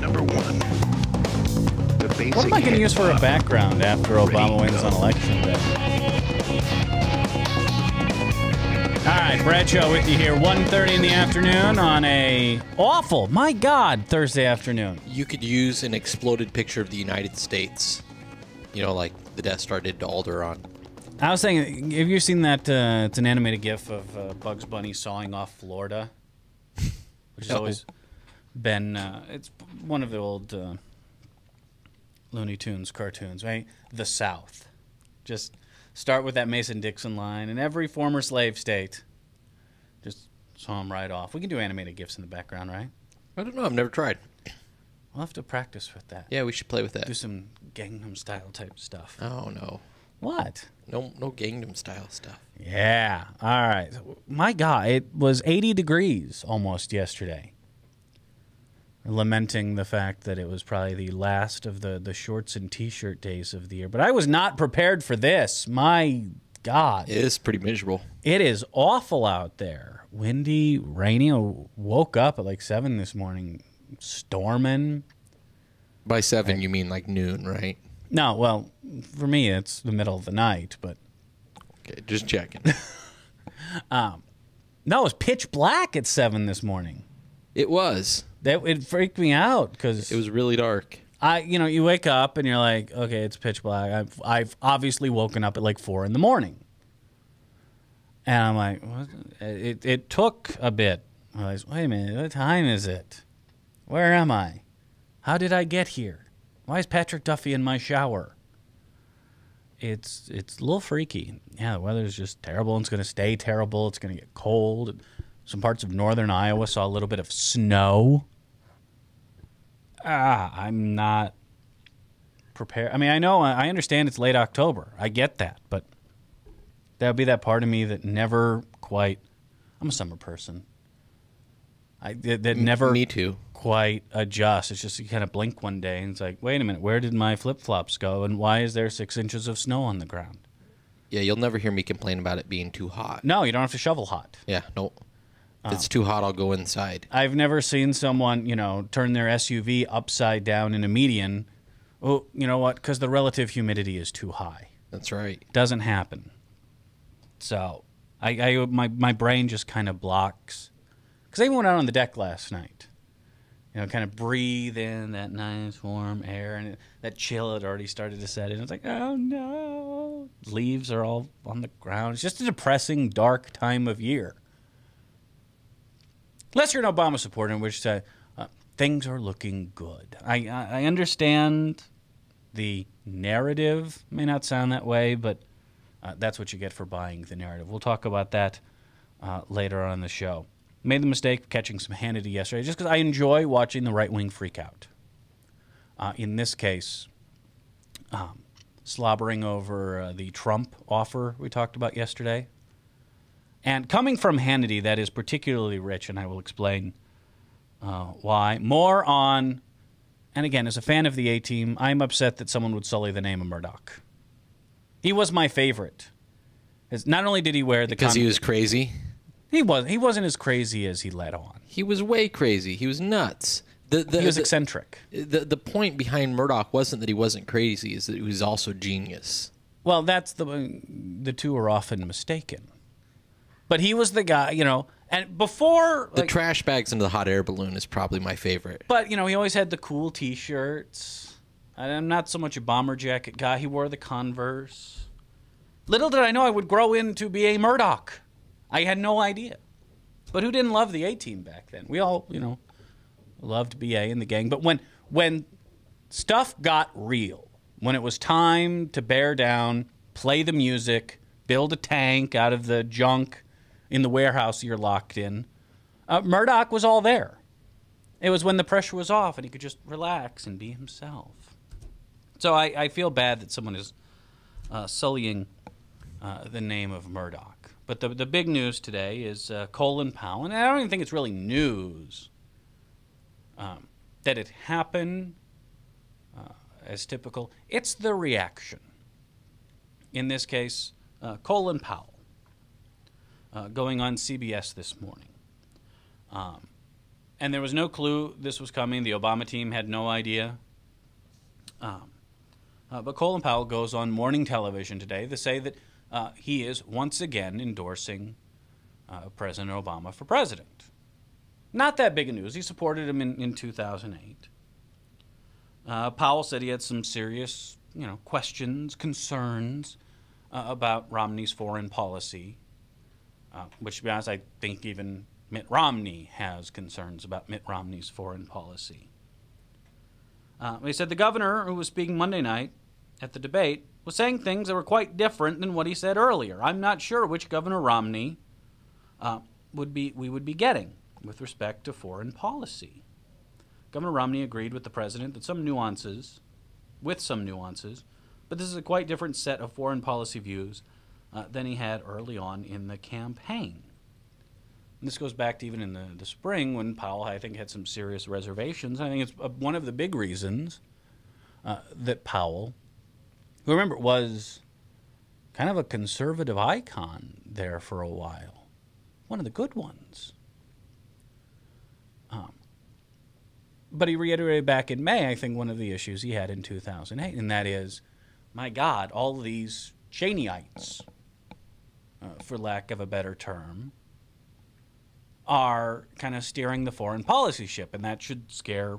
number one. The basic What am I going to use for a background after Obama Ready, wins go. on Election Day? All right, Brad Show with you here, 1:30 in the afternoon on a awful, my God, Thursday afternoon. You could use an exploded picture of the United States. You know, like the Death Star did to Alderaan. I was saying, have you seen that? It's an animated GIF of Bugs Bunny sawing off Florida, which has always been. It's one of the old Looney Tunes cartoons, right? The South. Just start with that Mason-Dixon line, and every former slave state just saw him right off. We can do animated GIFs in the background, right? I don't know. I've never tried. We'll have to practice with that. Yeah, we should play with that. Do some Gangnam Style type stuff. Oh, no. What? No Gangnam Style stuff. Yeah. All right. My God, it was 80 degrees almost yesterday. Lamenting the fact that it was probably the last of the shorts and T-shirt days of the year. But I was not prepared for this. My God. It is pretty miserable. It is awful out there. Windy, rainy. I woke up at like 7 this morning, storming. By 7, you mean like noon, right? No, well, for me, it's the middle of the night, but... Okay, just checking. No, it was pitch black at 7 this morning. It was. It freaked me out because It was really dark. you wake up and you're like, okay, it's pitch black. I've obviously woken up at like 4 in the morning, and I'm like, what? It took a bit. I was, wait a minute, what time is it? Where am I? How did I get here? Why is Patrick Duffy in my shower? It's a little freaky. Yeah, the weather's just terrible, and it's going to stay terrible. It's going to get cold. Some parts of northern Iowa saw a little bit of snow. I'm not prepared. I mean, I understand it's late October. I get that, but that would be that part of me that never quite... I'm a summer person. That never... Me too. Quite adjust. It's just you kind of blink one day and it's like, wait a minute, where did my flip-flops go and why is there 6 inches of snow on the ground? Yeah, you'll never hear me complain about it being too hot. No, you don't have to shovel hot. Yeah, no. If it's too hot, I'll go inside. I've never seen someone, turn their SUV upside down in a median. Oh, you know what? Because the relative humidity is too high. That's right. Doesn't happen. So my brain just kind of blocks. Because I even went out on the deck last night. Kind of breathe in that nice warm air, and that chill had already started to set in. It's like, oh no, leaves are all on the ground. It's just a depressing, dark time of year. Unless you're an Obama supporter, in which things are looking good. I understand the narrative may not sound that way, but that's what you get for buying the narrative. We'll talk about that later on in the show. Made the mistake of catching some Hannity yesterday just because I enjoy watching the right wing freak out. In this case, slobbering over the Trump offer we talked about yesterday. And coming from Hannity, that is particularly rich, and I will explain why. More on, and again, as a fan of the A-Team, I'm upset that someone would sully the name of Murdoch. He was my favorite. Not only did he wear the... Because he was crazy? He wasn't as crazy as he let on. He was way crazy. He was nuts. He was eccentric. The point behind Murdoch wasn't that he wasn't crazy, is that he was also genius. Well, that's the two are often mistaken. But he was the guy, and before... The trash bags into the hot air balloon is probably my favorite. But, he always had the cool T-shirts. I'm not so much a bomber jacket guy. He wore the Converse. Little did I know I would grow into be a Murdoch. I had no idea. But who didn't love the A-Team back then? We all, loved BA and the gang. But when stuff got real, when it was time to bear down, play the music, build a tank out of the junk in the warehouse you're locked in, Murdoch was all there. It was when the pressure was off and he could just relax and be himself. So I feel bad that someone is sullying the name of Murdoch. But the big news today is Colin Powell, and I don't even think it's really news that it happened as typical. It's the reaction. In this case, Colin Powell going on CBS this morning. And there was no clue this was coming. The Obama team had no idea. But Colin Powell goes on morning television today to say that he is once again endorsing President Obama for president. Not that big of news. He supported him in 2008. Powell said he had some serious, questions, concerns about Romney's foreign policy, which, to be honest, I think even Mitt Romney has concerns about Mitt Romney's foreign policy. He said the governor, who was speaking Monday night at the debate, was saying things that were quite different than what he said earlier. I'm not sure which Governor Romney we would be getting with respect to foreign policy. Governor Romney agreed with the president that with some nuances, but this is a quite different set of foreign policy views than he had early on in the campaign. And this goes back to even in the spring when Powell, I think, had some serious reservations. I think it's one of the big reasons that Powell, who, remember, was kind of a conservative icon there for a while, one of the good ones. But he reiterated back in May, I think, one of the issues he had in 2008, and that is, my God, all these Cheneyites, for lack of a better term, are kind of steering the foreign policy ship, and that should scare,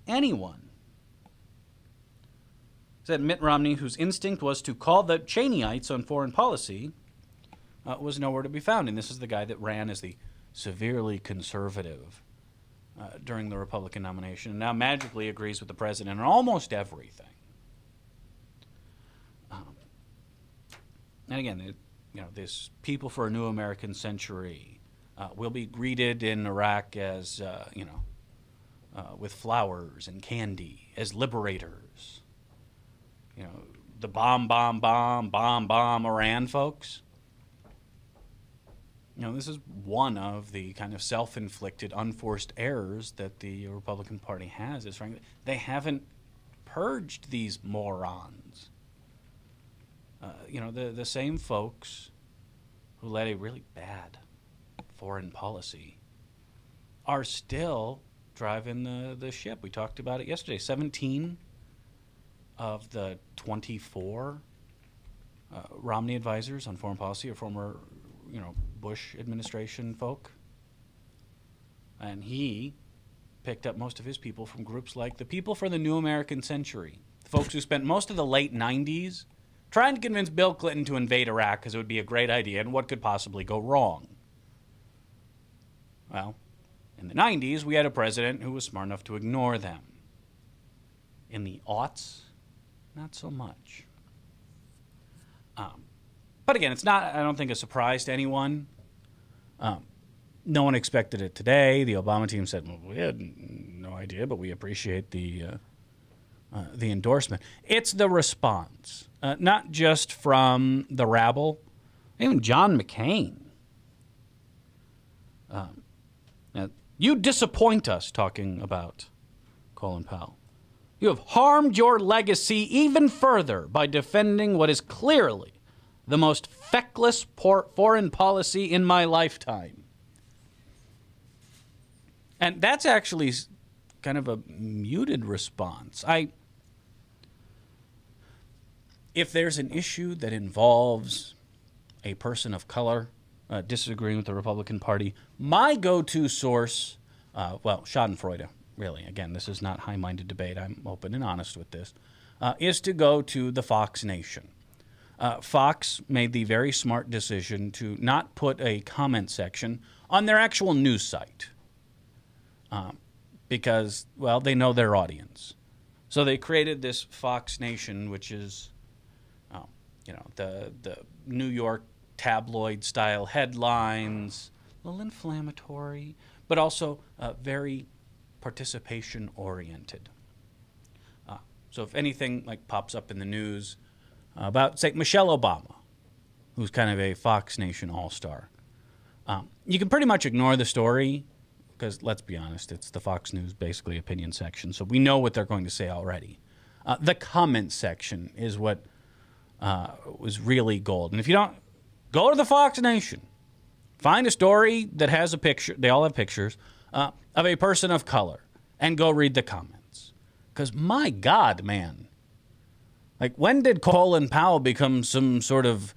anyone. Said Mitt Romney, whose instinct was to call the Cheneyites on foreign policy, was nowhere to be found. And this is the guy that ran as the severely conservative during the Republican nomination, and now magically agrees with the president on almost everything. And again, this People for a New American Century will be greeted in Iraq as, with flowers and candy, as liberators. The bomb Iran folks. This is one of the kind of self-inflicted, unforced errors that the Republican Party has, is frankly, they haven't purged these morons. The same folks who led a really bad foreign policy are still driving the ship. We talked about it yesterday. 17 of the 24 Romney advisors on foreign policy are former, Bush administration folk. And he picked up most of his people from groups like the People for the New American Century, the folks who spent most of the late 90s trying to convince Bill Clinton to invade Iraq because it would be a great idea and what could possibly go wrong. Well, in the 90s, we had a president who was smart enough to ignore them. In the aughts, not so much. But again, it's not, I don't think, a surprise to anyone. No one expected it today. The Obama team said, well, we had no idea, but we appreciate the endorsement. It's the response, not just from the rabble, even John McCain. You disappoint us, talking about Colin Powell. You have harmed your legacy even further by defending what is clearly the most feckless foreign policy in my lifetime. And that's actually kind of a muted response. If there's an issue that involves a person of color disagreeing with the Republican Party, my go-to source, Schadenfreude, really, again, this is not high-minded debate, I'm open and honest with this, is to go to the Fox Nation. Fox made the very smart decision to not put a comment section on their actual news site because, they know their audience. So they created this Fox Nation, which is, the New York tabloid-style headlines, a little inflammatory, but also very participation-oriented. So if anything pops up in the news about, say, Michelle Obama, who's kind of a Fox Nation all-star, you can pretty much ignore the story because, let's be honest, it's the Fox News, basically, opinion section, so we know what they're going to say already. The comment section is what was really gold. And if you don't, go to the Fox Nation. Find a story that has a picture. They all have pictures of a person of color, and go read the comments. Because my God, man, like when did Colin Powell become some sort of,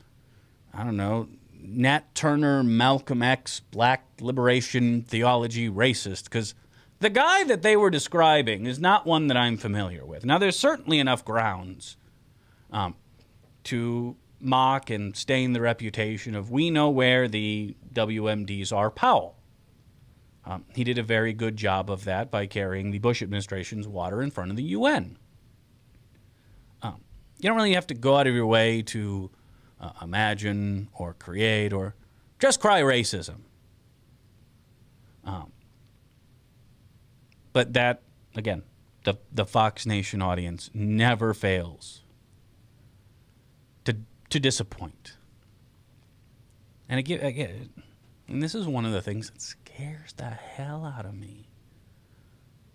I don't know, Nat Turner, Malcolm X, black liberation theology racist? Because the guy that they were describing is not one that I'm familiar with. Now, there's certainly enough grounds to mock and stain the reputation of we know where the WMDs are Powell. He did a very good job of that by carrying the Bush administration's water in front of the UN. You don't really have to go out of your way to imagine or create or just cry racism. But that, again, the Fox Nation audience never fails to disappoint. And again, and this is one of the things that scares the hell out of me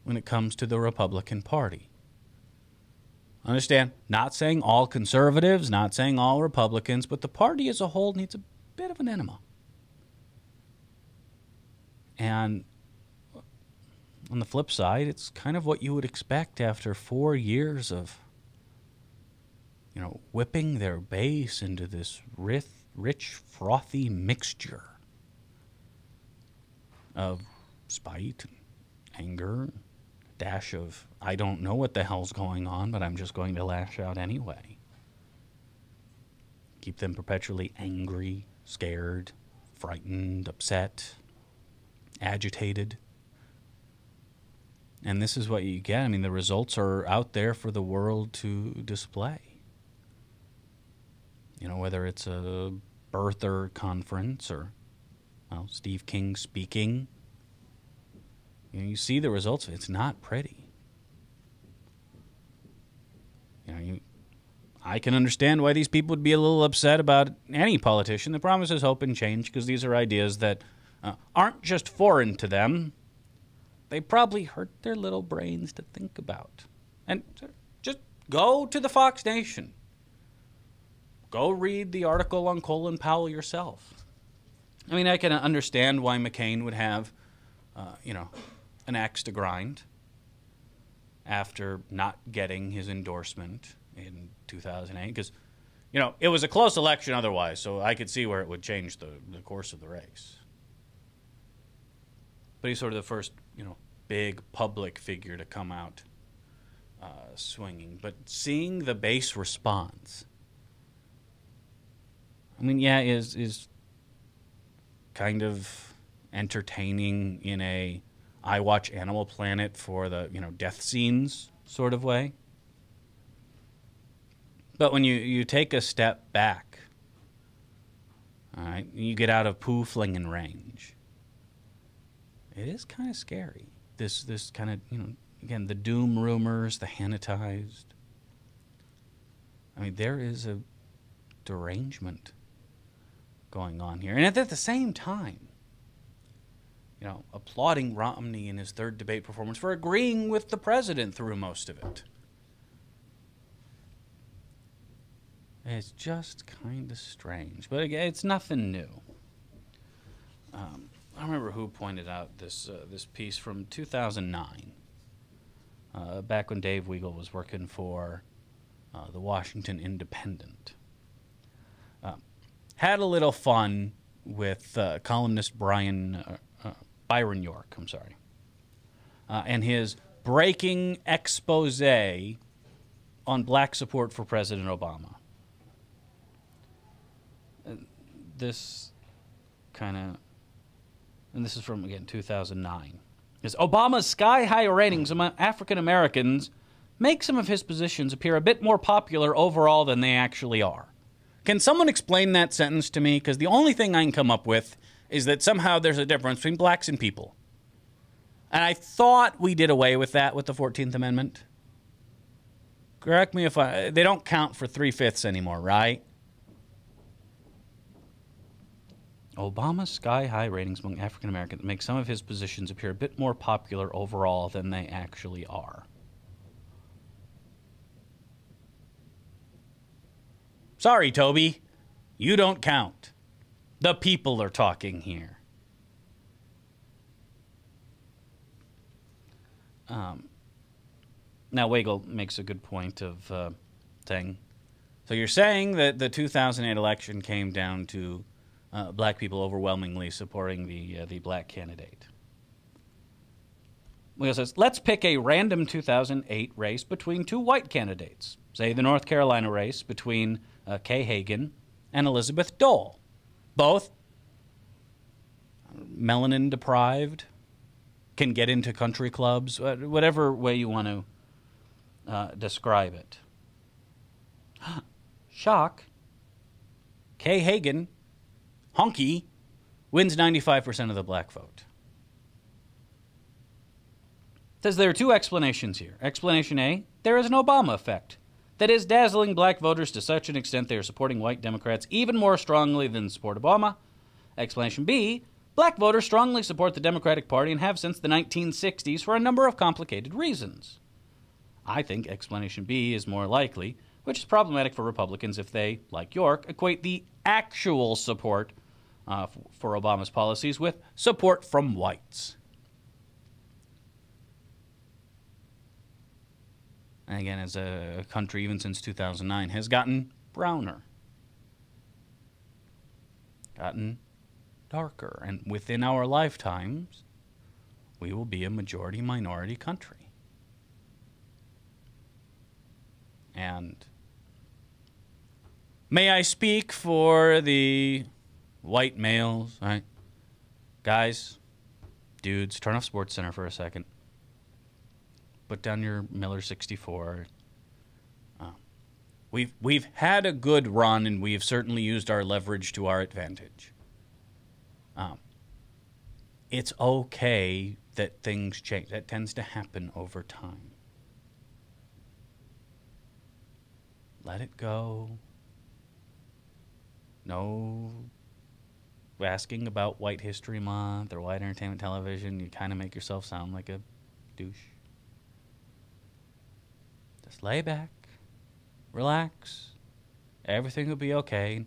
when it comes to the Republican Party. Understand, not saying all conservatives, not saying all Republicans, but the party as a whole needs a bit of an enema. And on the flip side, it's kind of what you would expect after 4 years of, whipping their base into this rich, frothy mixture of spite, anger, a dash of, I don't know what the hell's going on, but I'm just going to lash out anyway. Keep them perpetually angry, scared, frightened, upset, agitated. And this is what you get. I mean, the results are out there for the world to display. Whether it's a birther conference or, Steve King speaking. You see the results. It's not pretty. I can understand why these people would be a little upset about any politician that promises hope and change, because these are ideas that aren't just foreign to them. They probably hurt their little brains to think about. And just go to the Fox Nation. Go read the article on Colin Powell yourself. I mean, I can understand why McCain would have, an axe to grind after not getting his endorsement in 2008. Because, it was a close election otherwise, so I could see where it would change the course of the race. But he's sort of the first, big public figure to come out swinging. But seeing the base response, I mean, yeah, is kind of entertaining in a I watch Animal Planet for the, death scenes sort of way. But when you take a step back, all right, you get out of poo-flinging range, it is kind of scary. This kind of, again, the doom rumors, the Hannitized. I mean, there is a derangement going on here. And at the same time, applauding Romney in his third debate performance for agreeing with the president through most of it. It's just kind of strange. But again, it's nothing new. I remember who pointed out this piece from 2009, back when Dave Weigel was working for the Washington Independent. Had a little fun with columnist Byron York, and his breaking expose on black support for President Obama. This kind of, and this is from, again, 2009, is Obama's sky-high ratings among African Americans make some of his positions appear a bit more popular overall than they actually are. Can someone explain that sentence to me? Because the only thing I can come up with is that somehow there's a difference between blacks and people. And I thought we did away with that with the 14th Amendment. Correct me if they don't count for 3/5 anymore, right? Obama's sky-high ratings among African Americans make some of his positions appear a bit more popular overall than they actually are. Sorry, Toby. You don't count. The people are talking here. Now, Weigel makes a good point of saying, so you're saying that the 2008 election came down to black people overwhelmingly supporting the black candidate. Weigel says, let's pick a random 2008 race between two white candidates. Say the North Carolina race between Kay Hagan and Elizabeth Dole. Both melanin deprived, can get into country clubs, whatever way you want to describe it. Shock. Kay Hagan, honky, wins 95% of the black vote. Says there are two explanations here. Explanation A, there is an Obama effect. That is, dazzling black voters to such an extent they are supporting white Democrats even more strongly than support Obama. Explanation B, black voters strongly support the Democratic Party and have since the 1960s for a number of complicated reasons. I think explanation B is more likely, which is problematic for Republicans if they, like York, equate the actual support for Obama's policies with support from whites. And again, as a country, even since 2009, has gotten browner, gotten darker. And within our lifetimes, we will be a majority-minority country. And may I speak for the white males, right? Guys, dudes, turn off SportsCenter for a second. Put down your Miller 64. We've had a good run, and we've certainly used our leverage to our advantage. It's okay that things change. That tends to happen over time. Let it go. No asking about White History Month or White Entertainment Television. You kind of make yourself sound like a douche. Just lay back, relax, everything will be okay.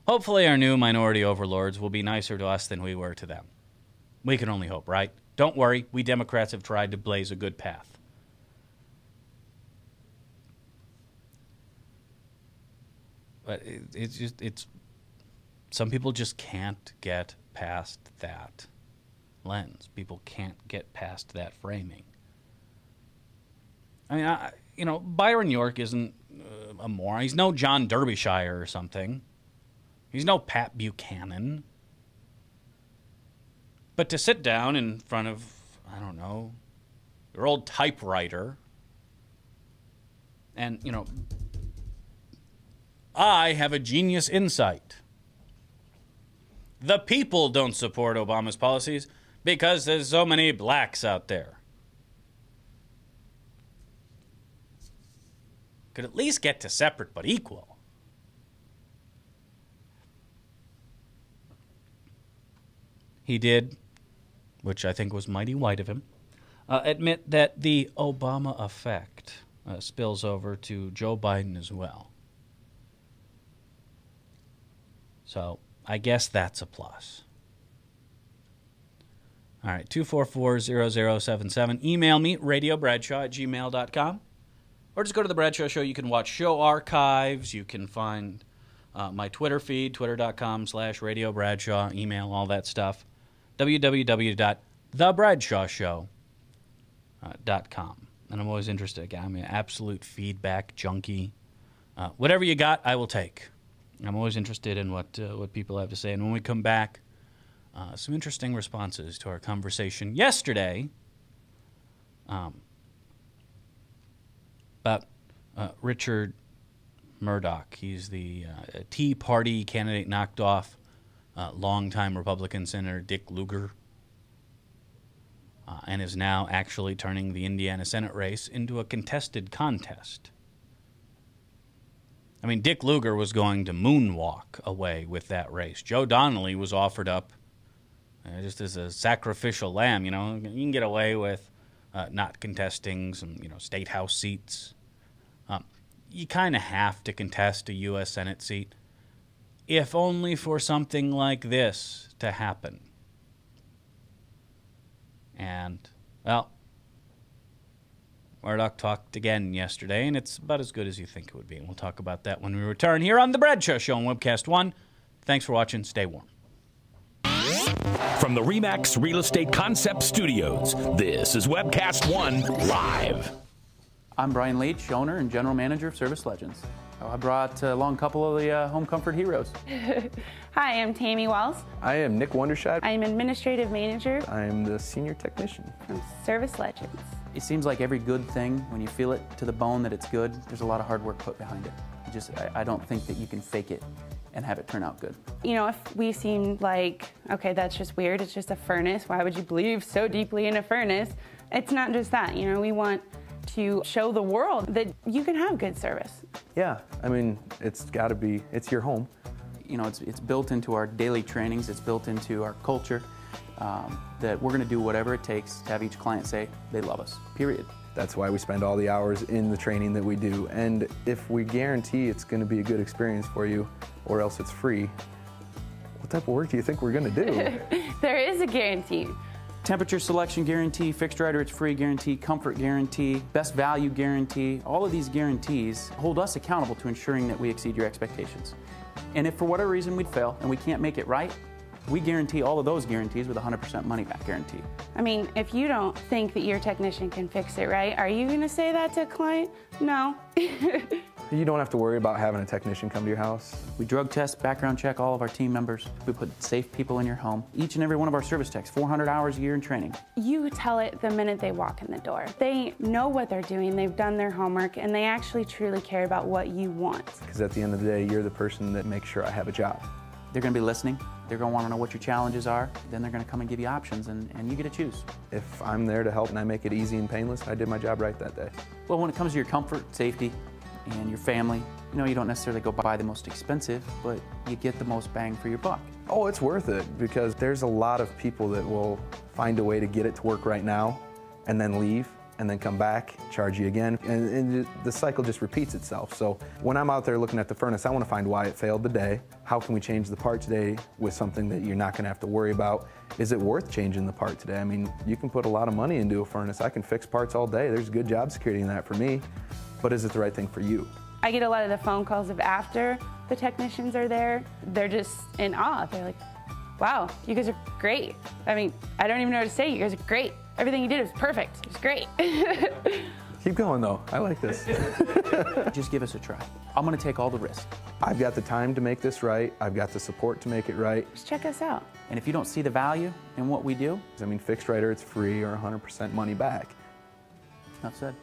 Hopefully our new minority overlords will be nicer to us than we were to them. We can only hope, right? Don't worry, we Democrats have tried to blaze a good path. But it's some people just can't get past that lens. People can't get past that framing. I mean, Byron York isn't a moron. He's no John Derbyshire or something. He's no Pat Buchanan. But to sit down in front of, I don't know, your old typewriter and, I have a genius insight. The people don't support Obama's policies because there's so many blacks out there. Could at least get to separate but equal. He did, which I think was mighty white of him, admit that the Obama effect spills over to Joe Biden as well. So I guess that's a plus. All right, 244-0077. Email me, radiobradshaw@gmail.com. Or just go to The Bradshaw Show. You can watch show archives. You can find my Twitter feed, twitter.com/Radio Bradshaw, email, all that stuff. www.thebradshawshow.com. And I'm always interested. Again, I'm an absolute feedback junkie. Whatever you got, I will take. I'm always interested in what people have to say. And when we come back, some interesting responses to our conversation yesterday about Richard Murdoch. He's the Tea Party candidate knocked off longtime Republican Senator Dick Lugar, and is now actually turning the Indiana Senate race into a contested contest. I mean, Dick Lugar was going to moonwalk away with that race. Joe Donnelly was offered up just as a sacrificial lamb. You can get away with not contesting some, state house seats. You kind of have to contest a U.S. Senate seat. if only for something like this to happen. And, well, Murdoch talked again yesterday, and it's about as good as you think it would be. And we'll talk about that when we return here on The Bradshaw Show on Webcast One. Thanks for watching. Stay warm. From the RE/MAX Real Estate Concept Studios, this is Webcast One Live. I'm Brian Leach, owner and general manager of Service Legends. I brought along a couple of the home comfort heroes. Hi, I'm Tammy Wells. I am Nick Wondershot. I'm administrative manager I am the senior technician. from Service Legends. It seems like every good thing, when you feel it to the bone that it's good, there's a lot of hard work put behind it. I don't think that you can fake it and have it turn out good. You know, if we seem like, okay, that's just weird, it's just a furnace, why would you believe so deeply in a furnace? It's not just that, you know, we want to show the world that you can have good service. Yeah, I mean, it's got to be, it's your home. You know, it's built into our daily trainings, it's built into our culture, that we're gonna do whatever it takes to have each client say they love us, period. That's why we spend all the hours in the training that we do. And if we guarantee it's going to be a good experience for you, or else it's free, what type of work do you think we're going to do? There is a guarantee. Temperature selection guarantee, fixed right or it's free guarantee, comfort guarantee, best value guarantee. All of these guarantees hold us accountable to ensuring that we exceed your expectations. And if for whatever reason we'd fail and we can't make it right, we guarantee all of those guarantees with a 100% money back guarantee. I mean, if you don't think that your technician can fix it right, are you gonna say that to a client? No. You don't have to worry about having a technician come to your house. We drug test, background check all of our team members. We put safe people in your home. Each and every one of our service techs, 400 hours a year in training. You tell it the minute they walk in the door. They know what they're doing, they've done their homework, and they actually truly care about what you want. Because at the end of the day, you're the person that makes sure I have a job. They're gonna be listening. They're gonna wanna know what your challenges are. Then they're gonna come and give you options, and you get to choose. If I'm there to help and I make it easy and painless, I did my job right that day. Well, when it comes to your comfort, safety, and your family, you know, you don't necessarily go buy the most expensive, but you get the most bang for your buck. Oh, it's worth it, because there's a lot of people that will find a way to get it to work right now and then leave and then come back, charge you again, and the cycle just repeats itself. So when I'm out there looking at the furnace, I want to find why it failed today. How can we change the part today with something that you're not going to have to worry about? Is it worth changing the part today? I mean, you can put a lot of money into a furnace. I can fix parts all day. There's good job security in that for me, but is it the right thing for you? I get a lot of the phone calls of after the technicians are there. They're just in awe. They're like, wow, you guys are great. I mean, I don't even know what to say. You guys are great. Everything you did was perfect. It was great. Keep going though, I like this. Just give us a try. I'm gonna take all the risk. I've got the time to make this right. I've got the support to make it right. Just check us out. And if you don't see the value in what we do, I mean, fixed right or it's free or 100% money back. enough said.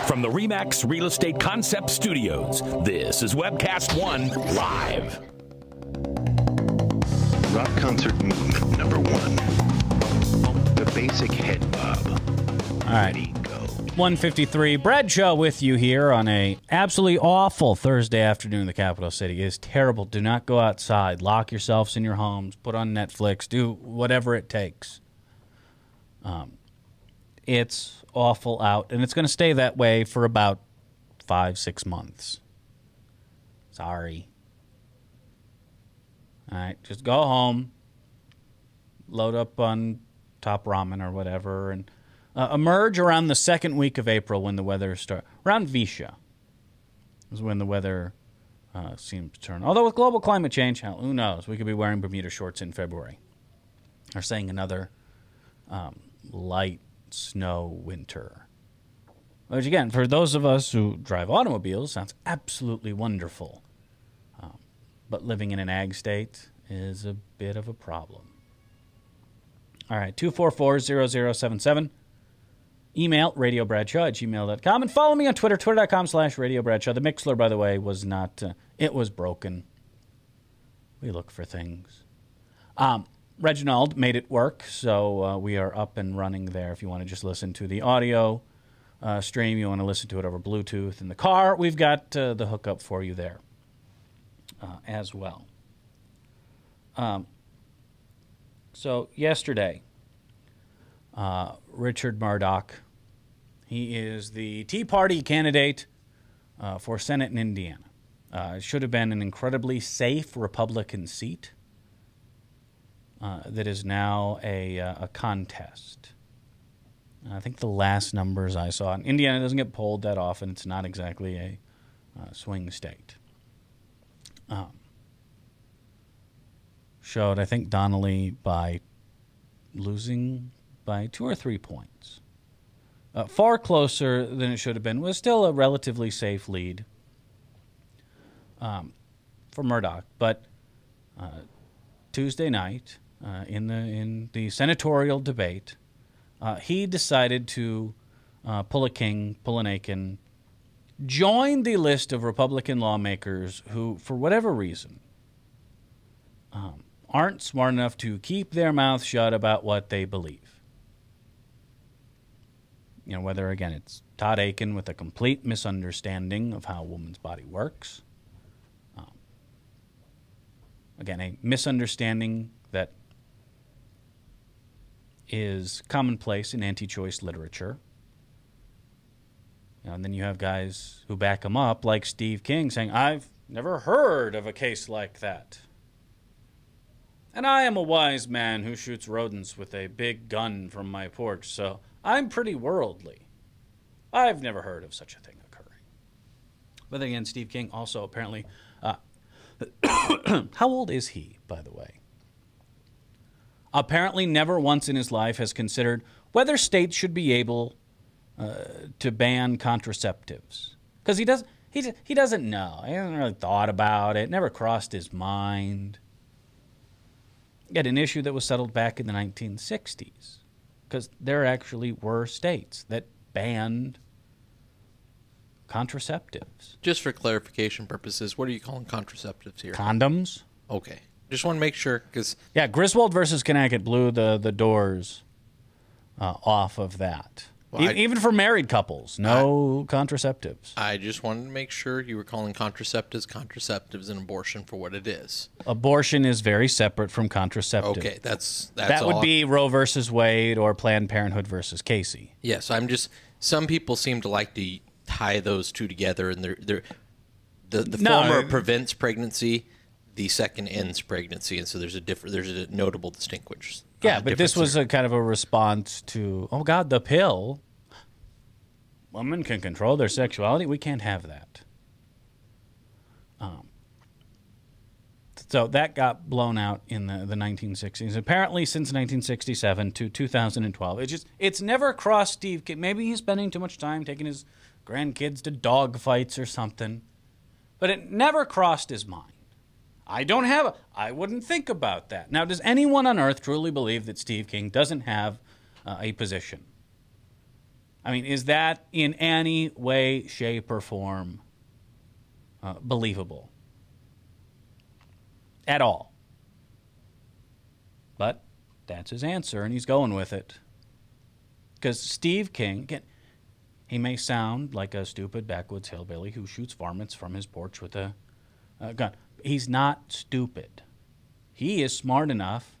From the RE/MAX Real Estate Concept Studios, this is Webcast One Live. Rock concert movement number 1. The basic head bob. All right. Ready, go. 153. Bradshaw with you here on a absolutely awful Thursday afternoon in the capital city. It is terrible. Do not go outside. Lock yourselves in your homes. Put on Netflix. Do whatever it takes. It's awful out, and it's going to stay that way for about 5-6 months. Sorry. All right, just go home, load up on Top Ramen or whatever, and emerge around the second week of April when the weather starts. Around Visha is when the weather seems to turn. Although with global climate change, hell, who knows? We could be wearing Bermuda shorts in February. They're saying another light snow winter. Which, again, for those of us who drive automobiles, sounds absolutely wonderful. But living in an ag state is a bit of a problem. All right, 244-0077. Email radiobradshaw@gmail.com. And follow me on Twitter, twitter.com/radiobradshaw. The Mixler, by the way, was not, it was broken. We look for things. Reginald made it work, so we are up and running there. If you want to just listen to the audio stream, you want to listen to it over Bluetooth in the car, we've got the hookup for you there. As well. So yesterday, Richard Murdoch He is the Tea Party candidate for Senate in Indiana. It should have been an incredibly safe Republican seat that is now a contest. I think the last numbers I saw, and Indiana doesn't get polled that often. It's not exactly a swing state. Showed, I think, Donnelly by losing by 2 or 3 points. Far closer than it should have been. Was still a relatively safe lead for Murdoch. But Tuesday night, in the senatorial debate, he decided to pull a King, pull an Aiken, join the list of Republican lawmakers who, for whatever reason, aren't smart enough to keep their mouth shut about what they believe. You know, whether, again, it's Todd Aiken with a complete misunderstanding of how a woman's body works. Again, a misunderstanding that is commonplace in anti-choice literature. And then you have guys who back him up, like Steve King, saying, I've never heard of a case like that. And I am a wise man who shoots rodents with a big gun from my porch, so I'm pretty worldly. I've never heard of such a thing occurring. But then again, Steve King also apparently... how old is he, by the way? Apparently never once in his life has considered whether states should be able to ban contraceptives. Because he doesn't know. He hasn't really thought about it. Never crossed his mind. Yet an issue that was settled back in the 1960s. Because there actually were states that banned contraceptives. Just for clarification purposes, what are you calling contraceptives here? Condoms. Okay. Just want to make sure, because... Yeah, Griswold versus Connecticut blew the doors off of that. Well, Even for married couples, no contraceptives. I just wanted to make sure you were calling contraceptives and abortion for what it is. Abortion is very separate from contraceptive. Okay, that's that all. would be Roe versus Wade or Planned Parenthood versus Casey. Yes, I'm just... Some people seem to like to tie those two together, and the former prevents pregnancy, the second ends pregnancy, and so there's a notable distinction. Yeah, but this was a kind of a response to, oh God, the pill. Women can control their sexuality. We can't have that. So that got blown out in the 1960s. Apparently, since 1967 to 2012, it's never crossed Steve King. Maybe he's spending too much time taking his grandkids to dog fights or something, but it never crossed his mind. I wouldn't think about that. Now, does anyone on earth truly believe that Steve King doesn't have a position? I mean, is that in any way, shape, or form believable? At all. But that's his answer, and he's going with it. Because Steve King, again, he may sound like a stupid backwoods hillbilly who shoots varmints from his porch with a gun. He's not stupid. He is smart enough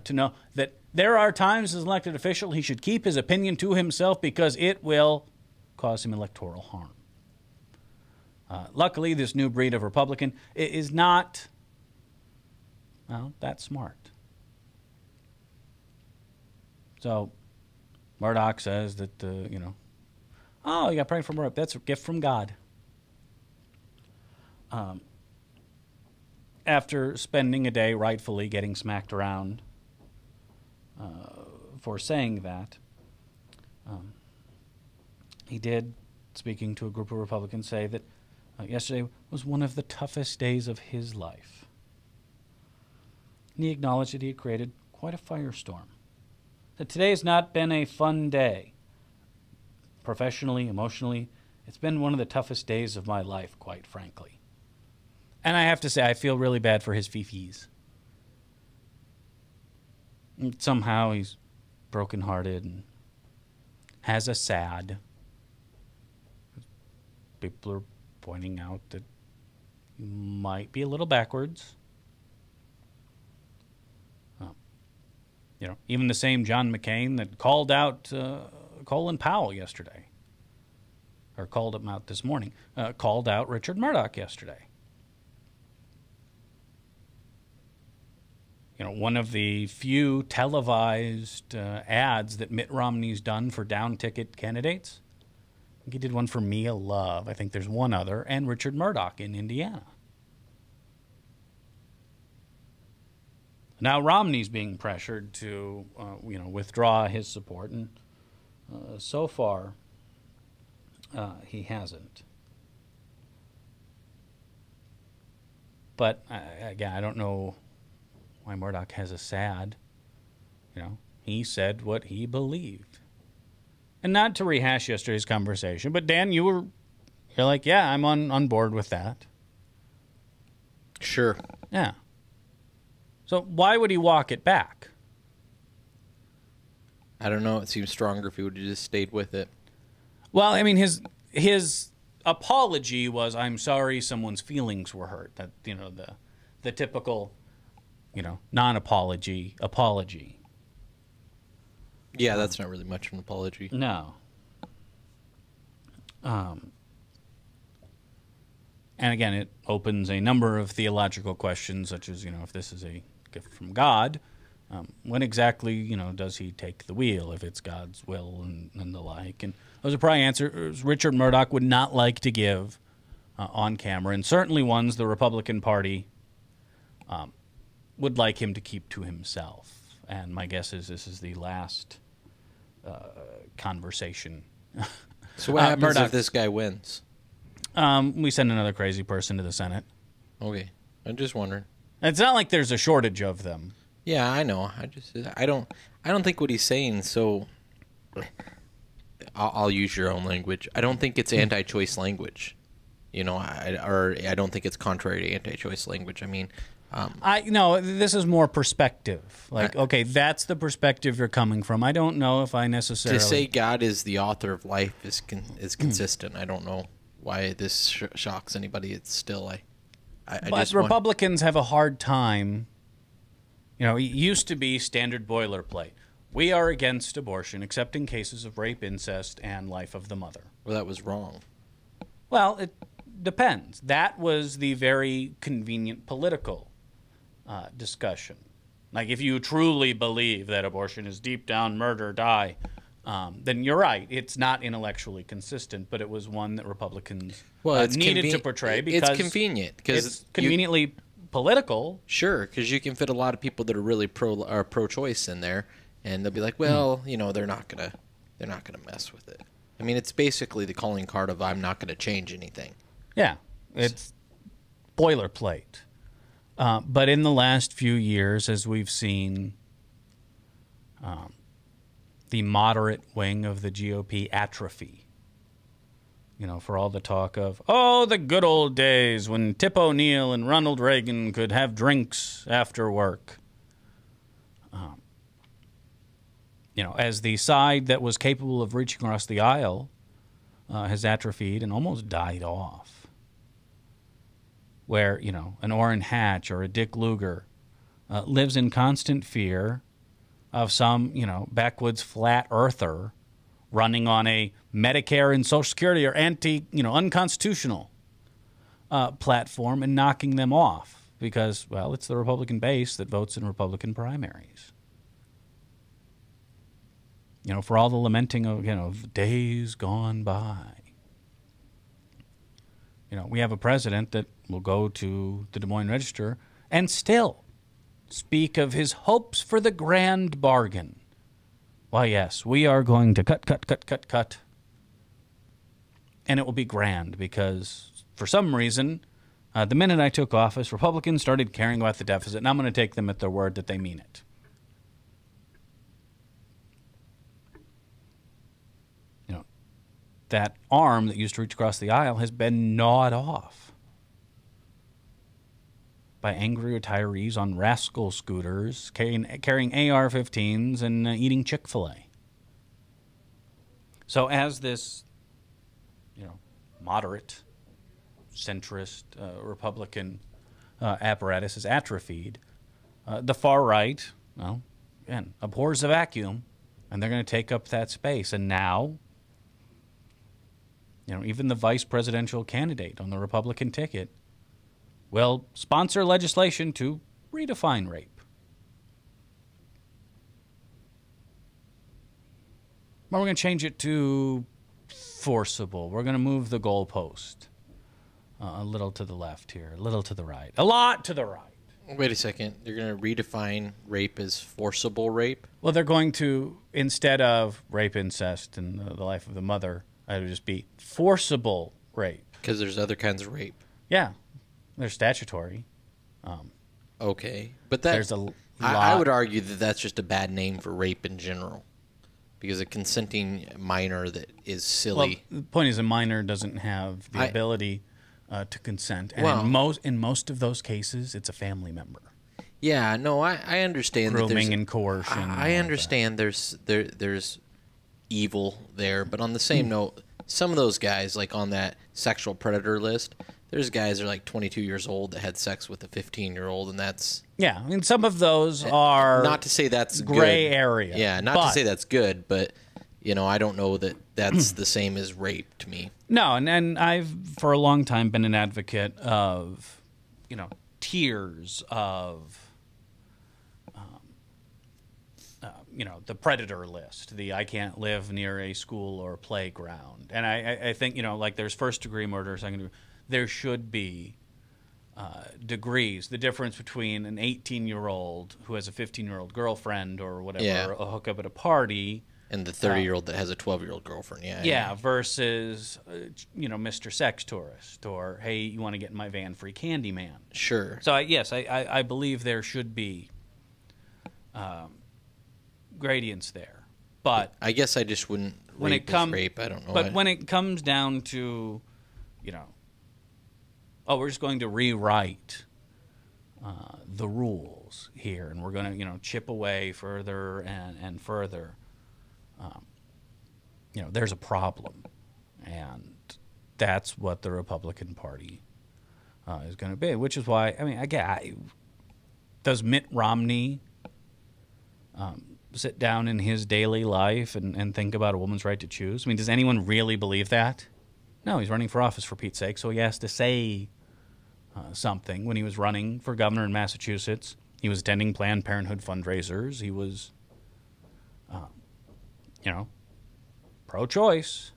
to know that there are times as an elected official he should keep his opinion to himself because it will cause him electoral harm. Luckily, this new breed of Republican is not, well, that smart. So Murdoch says that, oh, you got praying for Murdoch. That's a gift from God. After spending a day rightfully getting smacked around for saying that, he did, speaking to a group of Republicans, say that yesterday was one of the toughest days of his life. And he acknowledged that he had created quite a firestorm. That today has not been a fun day. Professionally, emotionally, it's been one of the toughest days of my life, quite frankly. And I have to say, I feel really bad for his fifis. Somehow he's brokenhearted and has a sad. People are pointing out that he might be a little backwards. Even the same John McCain that called out Colin Powell yesterday. or called him out this morning, called out Richard Murdoch yesterday. You know, one of the few televised ads that Mitt Romney's done for down-ticket candidates. I think he did one for Mia Love. I think there's one other, and Richard Murdoch in Indiana. Now Romney's being pressured to, withdraw his support, and so far he hasn't. But again, I don't know why Murdoch has a sad. You know, he said what he believed, and not to rehash yesterday's conversation. But Dan, you're like, yeah, I'm on board with that. Sure. Yeah. So why would he walk it back? I don't know. It seems stronger if he would have just stayed with it. Well, I mean, his apology was, "I'm sorry, someone's feelings were hurt." That, you know, the typical, non-apology apology. Yeah, that's not really much of an apology. No. And again, it opens a number of theological questions, such as, if this is a gift from God, when exactly, does he take the wheel, if it's God's will and the like. And those are probably answers Richard Murdoch would not like to give on camera, and certainly ones the Republican Party would like him to keep to himself. And my guess is this is the last conversation. So what happens Murdoch, if this guy wins? We send another crazy person to the Senate. Okay, I'm just wondering. It's not like there's a shortage of them. Yeah, I know. I don't think what he's saying. So, I'll use your own language. I don't think it's anti-choice language. I don't think it's contrary to anti-choice language. I mean, this is more perspective. Like, okay, that's the perspective you're coming from. I don't know if I necessarily to say God is the author of life is consistent. I don't know why this shocks anybody. It's still But Republicans have a hard time. It used to be standard boilerplate. We are against abortion, except in cases of rape, incest, and life of the mother. Well, that was wrong. Well, it depends. That was the very convenient political discussion. Like, if you truly believe that abortion is deep down murder, die, then you're right. It's not intellectually consistent, but it was one that Republicans needed to portray because it's convenient. It's conveniently political. Sure, because you can fit a lot of people that are really pro-choice in there, and they'll be like, well, they're not gonna mess with it. I mean, it's basically the calling card of I'm not going to change anything. Yeah, it's boilerplate. But in the last few years, as we've seen the moderate wing of the GOP atrophy, for all the talk of, the good old days when Tip O'Neill and Ronald Reagan could have drinks after work. As the side that was capable of reaching across the aisle has atrophied and almost died off. Where, an Orrin Hatch or a Dick Lugar lives in constant fear of some, backwoods flat earther running on a Medicare and Social Security or unconstitutional platform and knocking them off because, well, it's the Republican base that votes in Republican primaries. For all the lamenting of days gone by. We have a president that will go to the Des Moines Register and still speak of his hopes for the grand bargain. Why, yes, we are going to cut. And it will be grand because, for some reason, the minute I took office, Republicans started caring about the deficit, and I'm going to take them at their word that they mean it. That arm that used to reach across the aisle has been gnawed off by angry retirees on rascal scooters carrying AR-15s and eating Chick-fil-A. So as this, moderate, centrist Republican apparatus is atrophied, the far right, again, abhors the vacuum, and they're going to take up that space. And now, even the vice presidential candidate on the Republican ticket will sponsor legislation to redefine rape. But we're going to change it to forcible. We're going to move the goalpost a little to the left here, a little to the right, a lot to the right. Wait a second. They're going to redefine rape as forcible rape? Well, they're going to, instead of rape, incest, and the life of the mother, it would just be forcible rape. Because there's other kinds of rape. Yeah, they're statutory. Okay, but that, there's a lot. I would argue that that's just a bad name for rape in general. Because a consenting minor that is silly. Well, the point is, a minor doesn't have the ability to consent, and well, in most of those cases, it's a family member. Yeah, no, I understand grooming and coercion. I understand there's evil there, but on the same note, some of those guys, like on that sexual predator list, there's guys that are like 22 years old that had sex with a 15-year-old, and that's... Yeah, I mean, some of those are... Not to say that's gray good. area. Yeah, not to say that's good, but, I don't know that that's the same as rape to me. No, and I've, for a long time, been an advocate of, tiers of... the predator list, the I can't live near a school or playground. And I think, like there's first-degree murder, second-degree... There should be degrees. The difference between an 18-year-old who has a 15-year-old girlfriend or whatever, a hookup at a party... And the 30-year-old that has a 12-year-old girlfriend, versus, Mr. Sex Tourist, or, hey, you want to get in my van, free candy man. Sure. So, I believe there should be gradients there. But I guess I just wouldn't rape rape. I don't know. But when it comes down to, we're just going to rewrite the rules here, and we're going to, chip away further and further. There's a problem, and that's what the Republican Party is going to be. Which is why, does Mitt Romney sit down in his daily life and think about a woman's right to choose? I mean, does anyone really believe that? No, he's running for office, for Pete's sake, so he has to say something. When he was running for governor in Massachusetts, he was attending Planned Parenthood fundraisers. He was, pro-choice.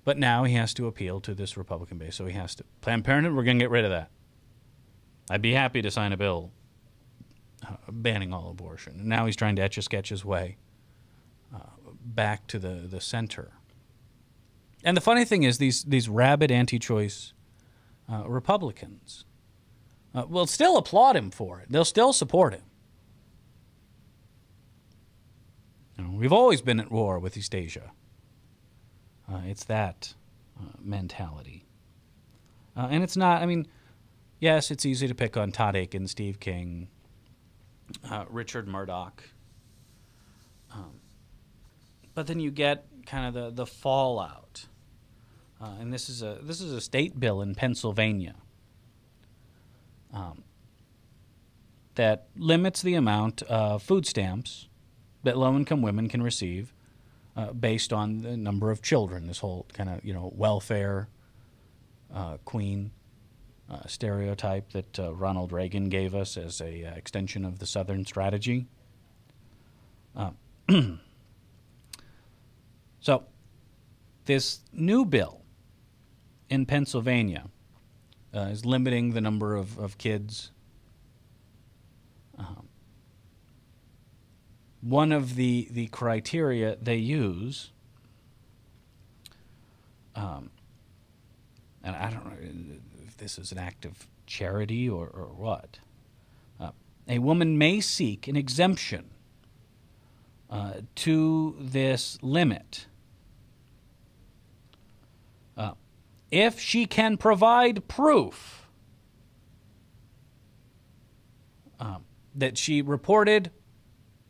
But now he has to appeal to this Republican base, so he has to. Planned Parenthood, we're going to get rid of that. I'd be happy to sign a bill banning all abortion. And now he's trying to etch-a-sketch his way back to the center. And the funny thing is, these rabid anti-choice Republicans will still applaud him for it. They'll still support him. We've always been at war with East Asia. It's that mentality. And it's not, yes, it's easy to pick on Todd Aiken, Steve King, Richard Murdoch. But then you get kind of the fallout. And this is a state bill in Pennsylvania that limits the amount of food stamps that low-income women can receive based on the number of children. This whole kind of welfare queen stereotype that Ronald Reagan gave us as a extension of the Southern strategy. So this new bill in Pennsylvania is limiting the number of kids. One of the criteria they use, and I don't know if this is an act of charity or what, a woman may seek an exemption to this limit if she can provide proof that she reported,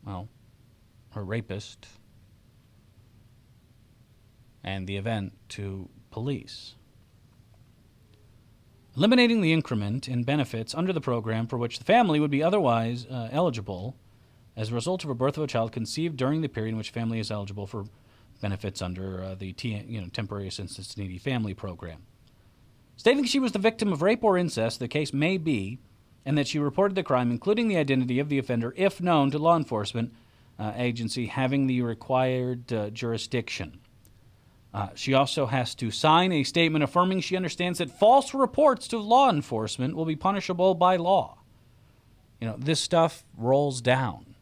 her rapist and the event to police. Eliminating the increment in benefits under the program for which the family would be otherwise eligible as a result of a birth of a child conceived during the period in which family is eligible for benefits under the Temporary Assistance to Needy Family Program. Stating she was the victim of rape or incest, the case may be, and that she reported the crime, including the identity of the offender, if known to law enforcement agency having the required jurisdiction. She also has to sign a statement affirming she understands that false reports to law enforcement will be punishable by law. This stuff rolls down.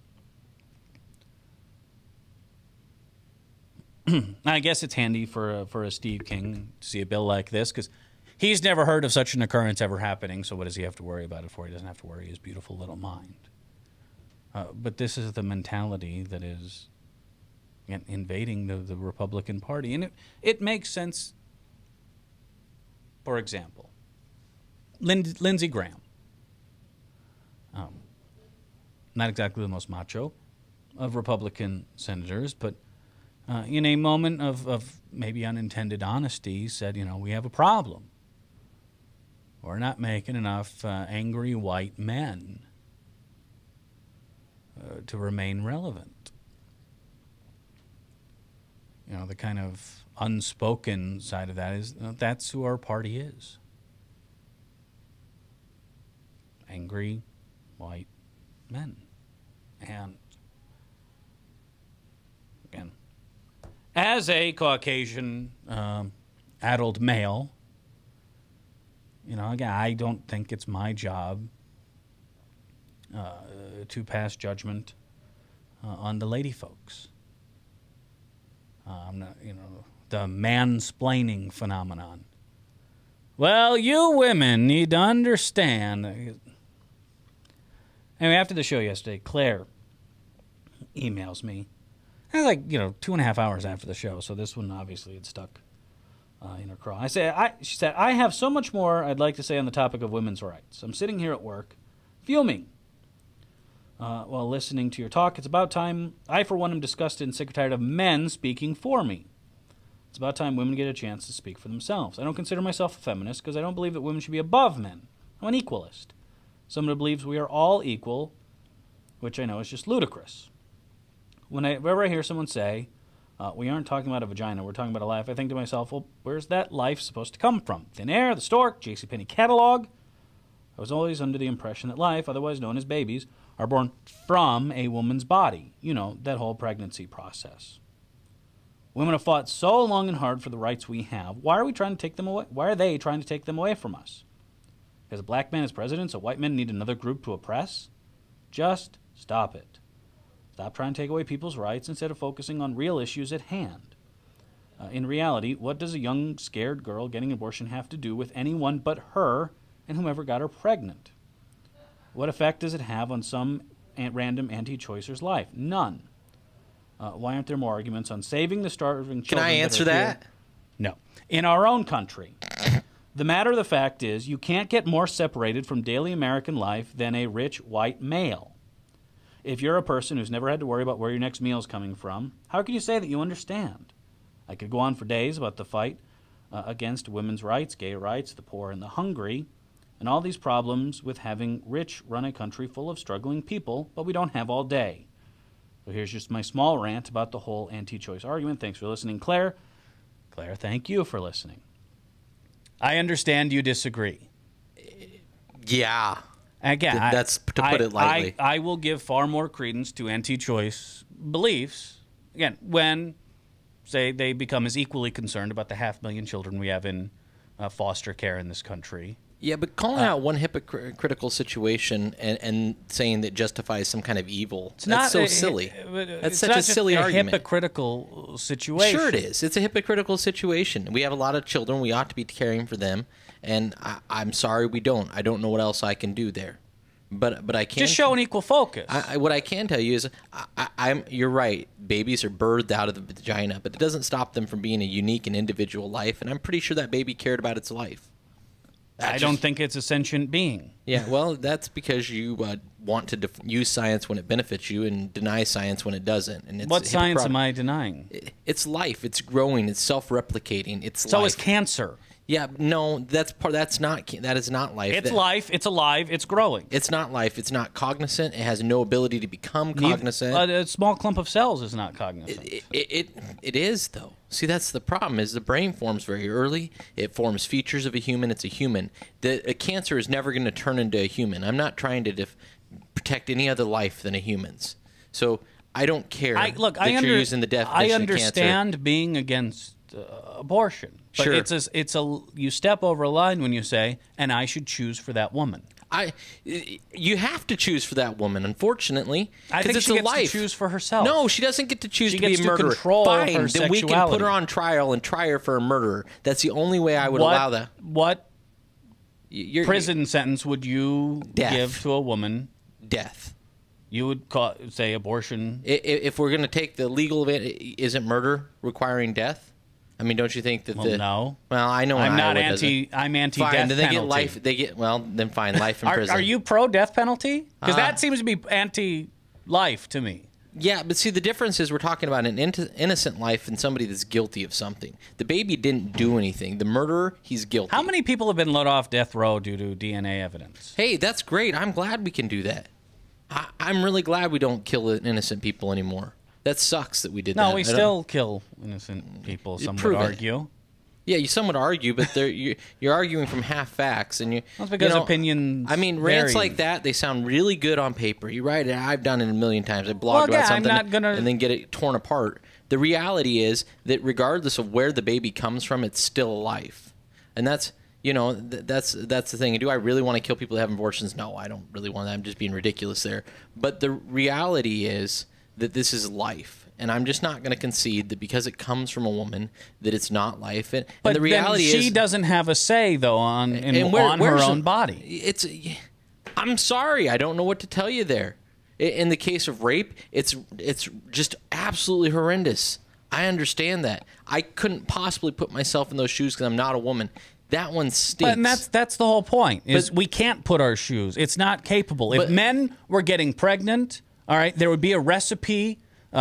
I guess it's handy for a Steve King to see a bill like this, because he's never heard of such an occurrence ever happening, so what does he have to worry about it for? He doesn't have to worry his beautiful little mind. But this is the mentality that is invading the Republican Party. And it makes sense. For example, Lindsey Graham. Not exactly the most macho of Republican senators, but in a moment of maybe unintended honesty, said, we have a problem. We're not making enough angry white men to remain relevant. The kind of unspoken side of that is that's who our party is. Angry white men. And again, as a Caucasian adult male, again, I don't think it's my job to pass judgment on the lady folks. I'm not, the mansplaining phenomenon. Well, you women need to understand. Anyway, after the show yesterday, Claire emails me. It was like, 2.5 hours after the show, so this one obviously had stuck in her craw. She said, I have so much more I'd like to say on the topic of women's rights. I'm sitting here at work, fuming. While listening to your talk, it's about time. I, for one, am disgusted and sick and tired of men speaking for me. It's about time women get a chance to speak for themselves. I don't consider myself a feminist because I don't believe that women should be above men. I'm an equalist. Someone who believes we are all equal, which I know is just ludicrous. Whenever I hear someone say, we aren't talking about a vagina, we're talking about a life, I think to myself, well, where's that life supposed to come from? Thin air, the stork, JCPenney catalog? I was always under the impression that life, otherwise known as babies, are born from a woman's body. That whole pregnancy process. Women have fought so long and hard for the rights we have. Why are we trying to take them away? Why are they trying to take them away from us? Because a black man is president, so white men need another group to oppress? Just stop it. Stop trying to take away people's rights instead of focusing on real issues at hand. In reality, what does a young, scared girl getting an abortion have to do with anyone but her and whomever got her pregnant? What effect does it have on some random anti-choicer's life? None. Why aren't there more arguments on saving the starving children? Can I answer that? No. In our own country, the matter of the fact is you can't get more separated from daily American life than a rich white male. If you're a person who's never had to worry about where your next meal is coming from, how can you say that you understand? I could go on for days about the fight against women's rights, gay rights, the poor and the hungry, and all these problems with having rich run a country full of struggling people, but we don't have all day. So here's just my small rant about the whole anti-choice argument. Thanks for listening, Claire. Claire, thank you for listening. I understand you disagree. Yeah. Again, that's to put it lightly. I will give far more credence to anti-choice beliefs, again, when, say, they become as equally concerned about the 500,000 children we have in foster care in this country. Yeah, but calling out one hypocritical situation and saying that justifies some kind of evil, that's so silly. That's such a silly argument. It's a hypocritical situation. Sure it is. It's a hypocritical situation. We have a lot of children. We ought to be caring for them. And I'm sorry we don't. I don't know what else I can do there. But I can't. Just show an equal focus. What I can tell you is you're right. Babies are birthed out of the vagina, but it doesn't stop them from being a unique and individual life. And I'm pretty sure that baby cared about its life. I don't think it's a sentient being. Yeah, well, that's because you want to use science when it benefits you and deny science when it doesn't. And it's what science am I denying? It's life. It's growing. It's self-replicating. It's so life. is cancer. Yeah, no, that is not life. It's life. It's alive. It's growing. It's not life. It's not cognizant. It has no ability to become cognizant. A small clump of cells is not cognizant. It is, though. See, that's the problem, is the brain forms very early. It forms features of a human. It's a human. A cancer is never going to turn into a human. I'm not trying to protect any other life than a human's. So I don't care you're using the definition I of understand cancer. being against abortion. But Sure. you step over a line when you say, and I should choose for that woman. You have to choose for that woman, unfortunately. I think it's she a gets life. to choose for herself. No, she doesn't get to choose She to be gets a to murderer. control Fine, her then we can sexuality. put her on trial and try her for a murderer. That's the only way I would allow that. What You're, prison sentence would you Death. give to a woman? Death. You would say abortion. If we're going to take the legal of it, isn't murder requiring death? I mean, don't you think that no. Well, I know I'm not Iowa anti. doesn't. I'm anti-death Fine, then they penalty. get life. Then fine, life in prison. Are you pro death penalty? Because that seems to be anti-life to me. Yeah, but see, the difference is we're talking about an innocent life and somebody that's guilty of something. The baby didn't do anything. The murderer, he's guilty. How many people have been let off death row due to DNA evidence? Hey, that's great. I'm glad we can do that. I'm really glad we don't kill innocent people anymore. That sucks that we did that. No, we still kill innocent people, some would Prove it. argue. Yeah, some would argue, but you're arguing from half facts, and That's because opinions I mean, rants vary. like that, they sound really good on paper. You write it. I've done it a million times. I blogged about something and then get it torn apart. The reality is that regardless of where the baby comes from, it's still a life, and that's that's the thing. Do I really want to kill people that have abortions? No, I don't really want that. I'm just being ridiculous there. But the reality is that this is life. And I'm just not going to concede that because it comes from a woman that it's not life. And But the reality then she doesn't have a say, though, on her own body. I'm sorry. I don't know what to tell you there. In the case of rape, it's just absolutely horrendous. I understand that. I couldn't possibly put myself in those shoes because I'm not a woman. That one stinks. But that's the whole point, is we can't put our shoes. It's not capable. If men were getting pregnant, all right, there would be a recipe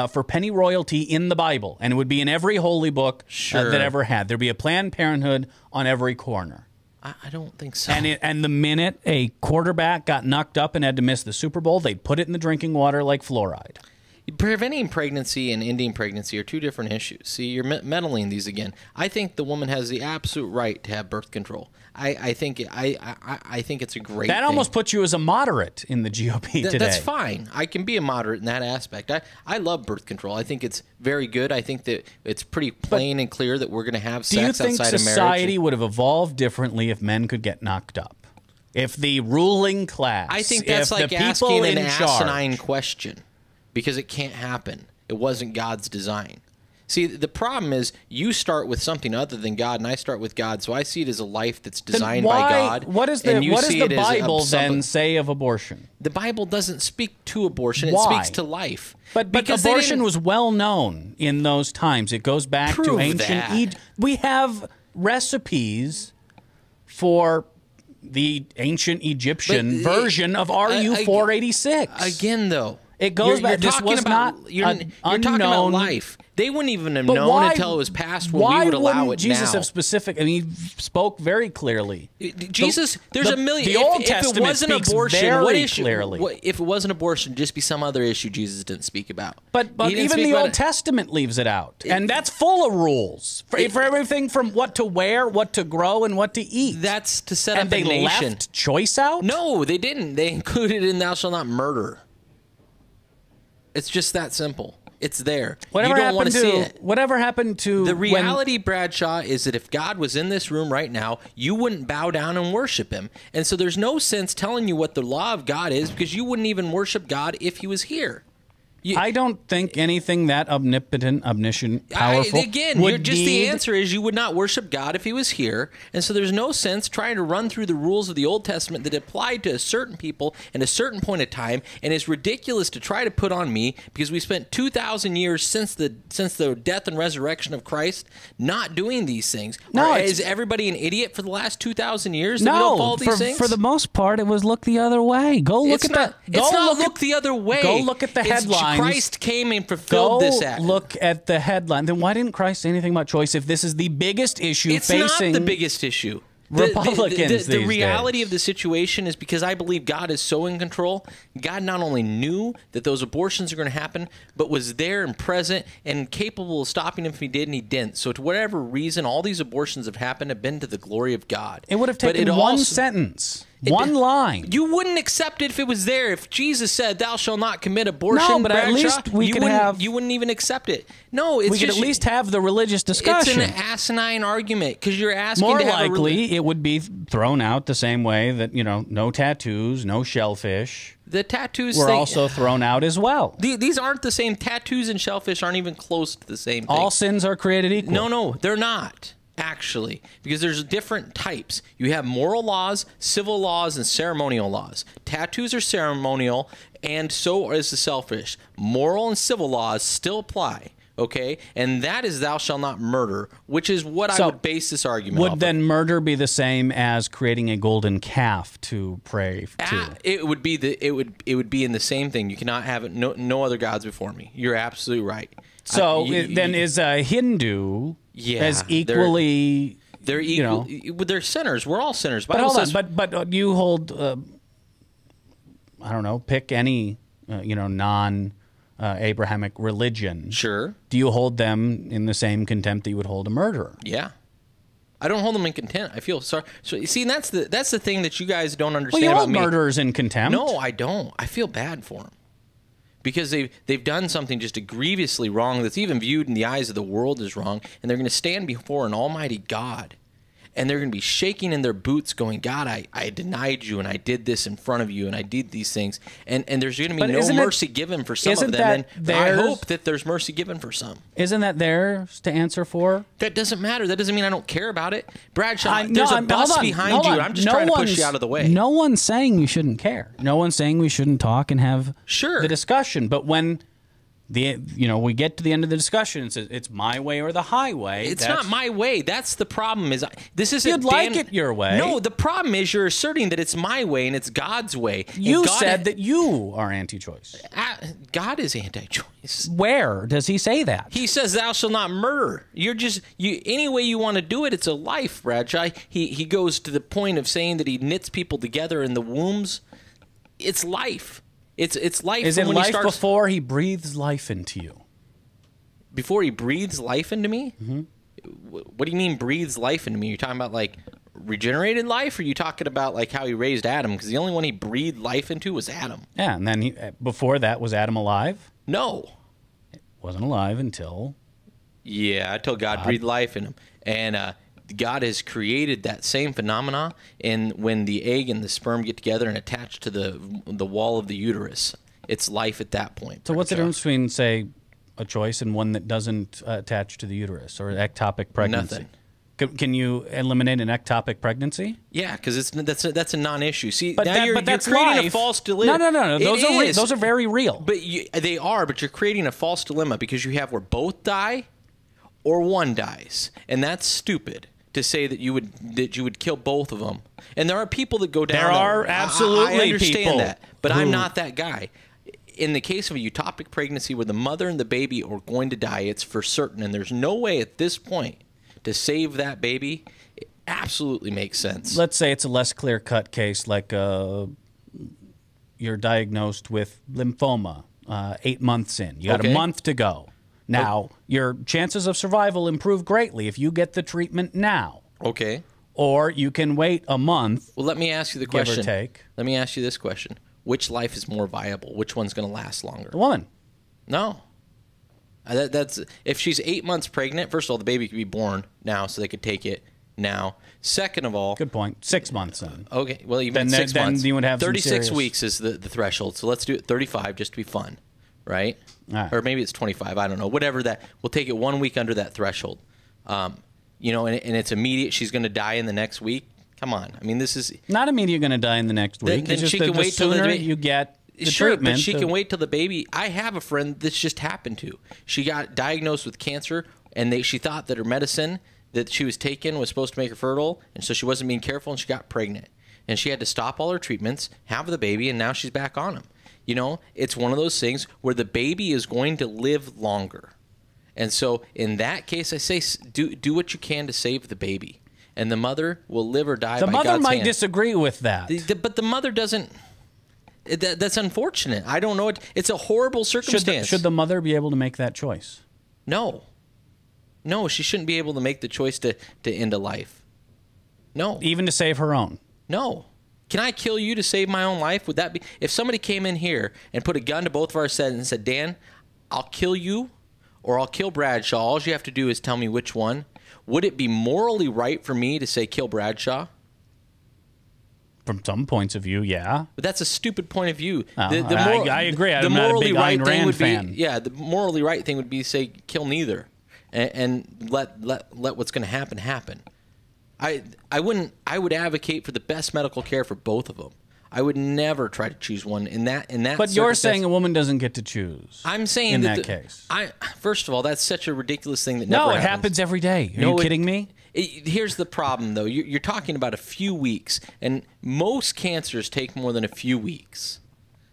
for penny-royalty in the Bible, and it would be in every holy book that ever had. There'd be a Planned Parenthood on every corner. I don't think so. And the minute a quarterback got knocked up and had to miss the Super Bowl, they'd put it in the drinking water like fluoride. Preventing pregnancy and ending pregnancy are two different issues. See, you're meddling these again. I think the woman has the absolute right to have birth control. I think it's a great thing. That almost puts you as a moderate in the GOP today. That's fine. I can be a moderate in that aspect. I love birth control. I think it's very good. I think that it's pretty plain and clear that we're going to have sex outside of marriage. Do you think society would have evolved differently if men could get knocked up? If the ruling class, I think that's like asking an asinine question. Because it can't happen. It wasn't God's design. See, the problem is you start with something other than God, and I start with God. So I see it as a life that's designed by God. What does the Bible then say of abortion? The Bible doesn't speak to abortion. Why? It speaks to life. But abortion was well known in those times. It goes back to ancient Egypt. We have recipes for the ancient Egyptian version of RU 486. Again, though. It goes back. This was not you're talking about life. They wouldn't even have known until it was passed when we would allow it now. Why wouldn't Jesus have specific? I mean, he spoke very clearly. Jesus, there's a million. The Old if Testament it wasn't speaks abortion, very what issue? clearly. If it wasn't abortion, just be some other issue Jesus didn't speak about. But even the Old Testament leaves it out, and that's full of rules for everything from what to wear, what to grow, and what to eat. That's to set up a nation. And they left choice out? No, they didn't. They included in "Thou shalt not murder." It's just that simple. It's there. You don't want to see it. Whatever happened to the reality, Bradshaw, is that if God was in this room right now, you wouldn't bow down and worship him. And so there's no sense telling you what the law of God is because you wouldn't even worship God if he was here. I don't think anything that omnipotent, omniscient, powerful the answer is you would not worship God if he was here. And so there's no sense trying to run through the rules of the Old Testament that applied to a certain people in a certain point of time. And it's ridiculous to try to put on me because we spent 2,000 years since the death and resurrection of Christ not doing these things. No, is everybody an idiot for the last 2,000 years that we don't follow these things? For the most part, it was look the other way. Go look at look the other way. Go look at the headline. headlines. Christ came and fulfilled this act. Look at the headline. Then why didn't Christ say anything about choice if this is the biggest issue facing... It's not the biggest issue. Republicans the these reality days. of the situation is because I believe God is so in control. God not only knew that those abortions are going to happen, but was there and present and capable of stopping him if he did, and he didn't. So to whatever reason, all these abortions have been to the glory of God. It would have taken one sentence. One line. You wouldn't accept it if it was there. If Jesus said, "Thou shalt not commit abortion," no, but at least you wouldn't even accept it. No, we could at least have the religious discussion. It's an asinine argument because you're asking. More to have likely, it would be thrown out the same way that no tattoos, no shellfish. The tattoos were also thrown out as well. These aren't the same. Tattoos and shellfish aren't even close to the same thing. All sins are created equal. No, they're not. Actually, because there's different types. You have moral laws, civil laws, and ceremonial laws. Tattoos are ceremonial, and so is the shellfish. Moral and civil laws still apply, okay? And that is thou shalt not murder, which is what I would base this argument off. Would then murder be the same as creating a golden calf to pray to? It would be in the same thing. You cannot have it, no other gods before me. You're absolutely right. So then is a Hindu... as equally, they're equal. They're sinners. We're all sinners. But hold on. But you hold, I don't know. Pick any, non-Abrahamic religion. Sure. Do you hold them in the same contempt that you would hold a murderer? Yeah. I don't hold them in contempt. I feel sorry. So you see, and that's the thing that you guys don't understand about me. You hold murderers in contempt. No, I don't. I feel bad for them. Because they've done something just grievously wrong that's even viewed in the eyes of the world as wrong, and they're going to stand before an almighty God, and they're going to be shaking in their boots going, God, I denied you, and I did this in front of you, and I did these things, and there's going to be no mercy given for some of them, and I hope that there's mercy given for some. Isn't that theirs to answer for? That doesn't matter. That doesn't mean I don't care about it. Bradshaw, there's a bus behind you. I'm just trying to push you out of the way. No one's saying you shouldn't care. No one's saying we shouldn't talk and have the discussion, but when... we get to the end of the discussion. It's my way or the highway. It's not my way. That's the problem. This isn't. You'd like it your way. No, the problem is you're asserting that it's my way and it's God's way. You said that you are anti-choice. God is anti-choice. Where does he say that? He says, "Thou shalt not murder." Any way you want to do it. It's a life, Bradshaw. He goes to the point of saying that he knits people together in the wombs. It's life. It's life. Is it life before he breathes life into you? Before he breathes life into me? Mm-hmm. What do you mean breathes life into me? You're talking about like regenerated life, or are you talking about like how he raised Adam? Because the only one he breathed life into was Adam. Yeah, and then before that, was Adam alive? No. It wasn't alive until... Yeah, until God breathed life in him. And God has created that same phenomena when the egg and the sperm get together and attach to the wall of the uterus. It's life at that point. So what's the difference between, say, a choice and one that doesn't attach to the uterus, or ectopic pregnancy? Nothing. Can you eliminate an ectopic pregnancy? Yeah, because that's a non-issue. See, but now you're creating a false dilemma. No. Those are very real. But they are. But you're creating a false dilemma because you have where both die or one dies, and that's stupid. To say that you would kill both of them, and there are people that go down. There are absolutely I understand people that, but I'm not that guy. In the case of a utopic pregnancy where the mother and the baby are going to die, it's for certain, and there's no way at this point to save that baby. It absolutely makes sense. Let's say it's a less clear-cut case, like you're diagnosed with lymphoma 8 months in. You got a month to go. Now, your chances of survival improve greatly if you get the treatment now. Okay. Or you can wait a month. Well, let me ask you the question. Give or take. Let me ask you this question. Which life is more viable? Which one's going to last longer? The woman. No. That's if she's 8 months pregnant, first of all, the baby could be born now, so they could take it now. Second of all... Good point. 6 months then. Okay. Well, even 6 months. Then you would have 36 weeks is the threshold, so let's do it 35 just to be fun. Right? Or maybe it's 25. I don't know. Whatever that. We'll take it 1 week under that threshold. And it's immediate. She's going to die in the next week. Come on. I mean, this is... Not immediate going to die in the next week. Then she can wait till you get the treatment. But she can wait till the baby... I have a friend this just happened to. She got diagnosed with cancer, and she thought that her medicine that she was taking was supposed to make her fertile, and so she wasn't being careful, and she got pregnant. And she had to stop all her treatments, have the baby, and now she's back on them. You know, it's one of those things where the baby is going to live longer. And so in that case, I say do what you can to save the baby. And the mother will live or die by God's hand. The mother might disagree with that. But the mother doesn't. That's unfortunate. I don't know. It's a horrible circumstance. Should the mother be able to make that choice? No. No, she shouldn't be able to make the choice to end a life. No. Even to save her own? No. Can I kill you to save my own life? Would that be... If somebody came in here and put a gun to both of our heads and said, Dan, I'll kill you or I'll kill Bradshaw. All you have to do is tell me which one. Would it be morally right for me to say kill Bradshaw? From some points of view, yeah. But that's a stupid point of view. I agree. I'm not a big Ayn Rand fan. Yeah, the morally right thing would be to say kill neither, and let what's going to happen. I would advocate for the best medical care for both of them. I would never try to choose one in that. But you're saying a woman doesn't get to choose. I'm saying in that case. First of all, that's such a ridiculous thing that never happens. No, it happens every day. Are you kidding me? Here's the problem, though. You're talking about a few weeks, and most cancers take more than a few weeks.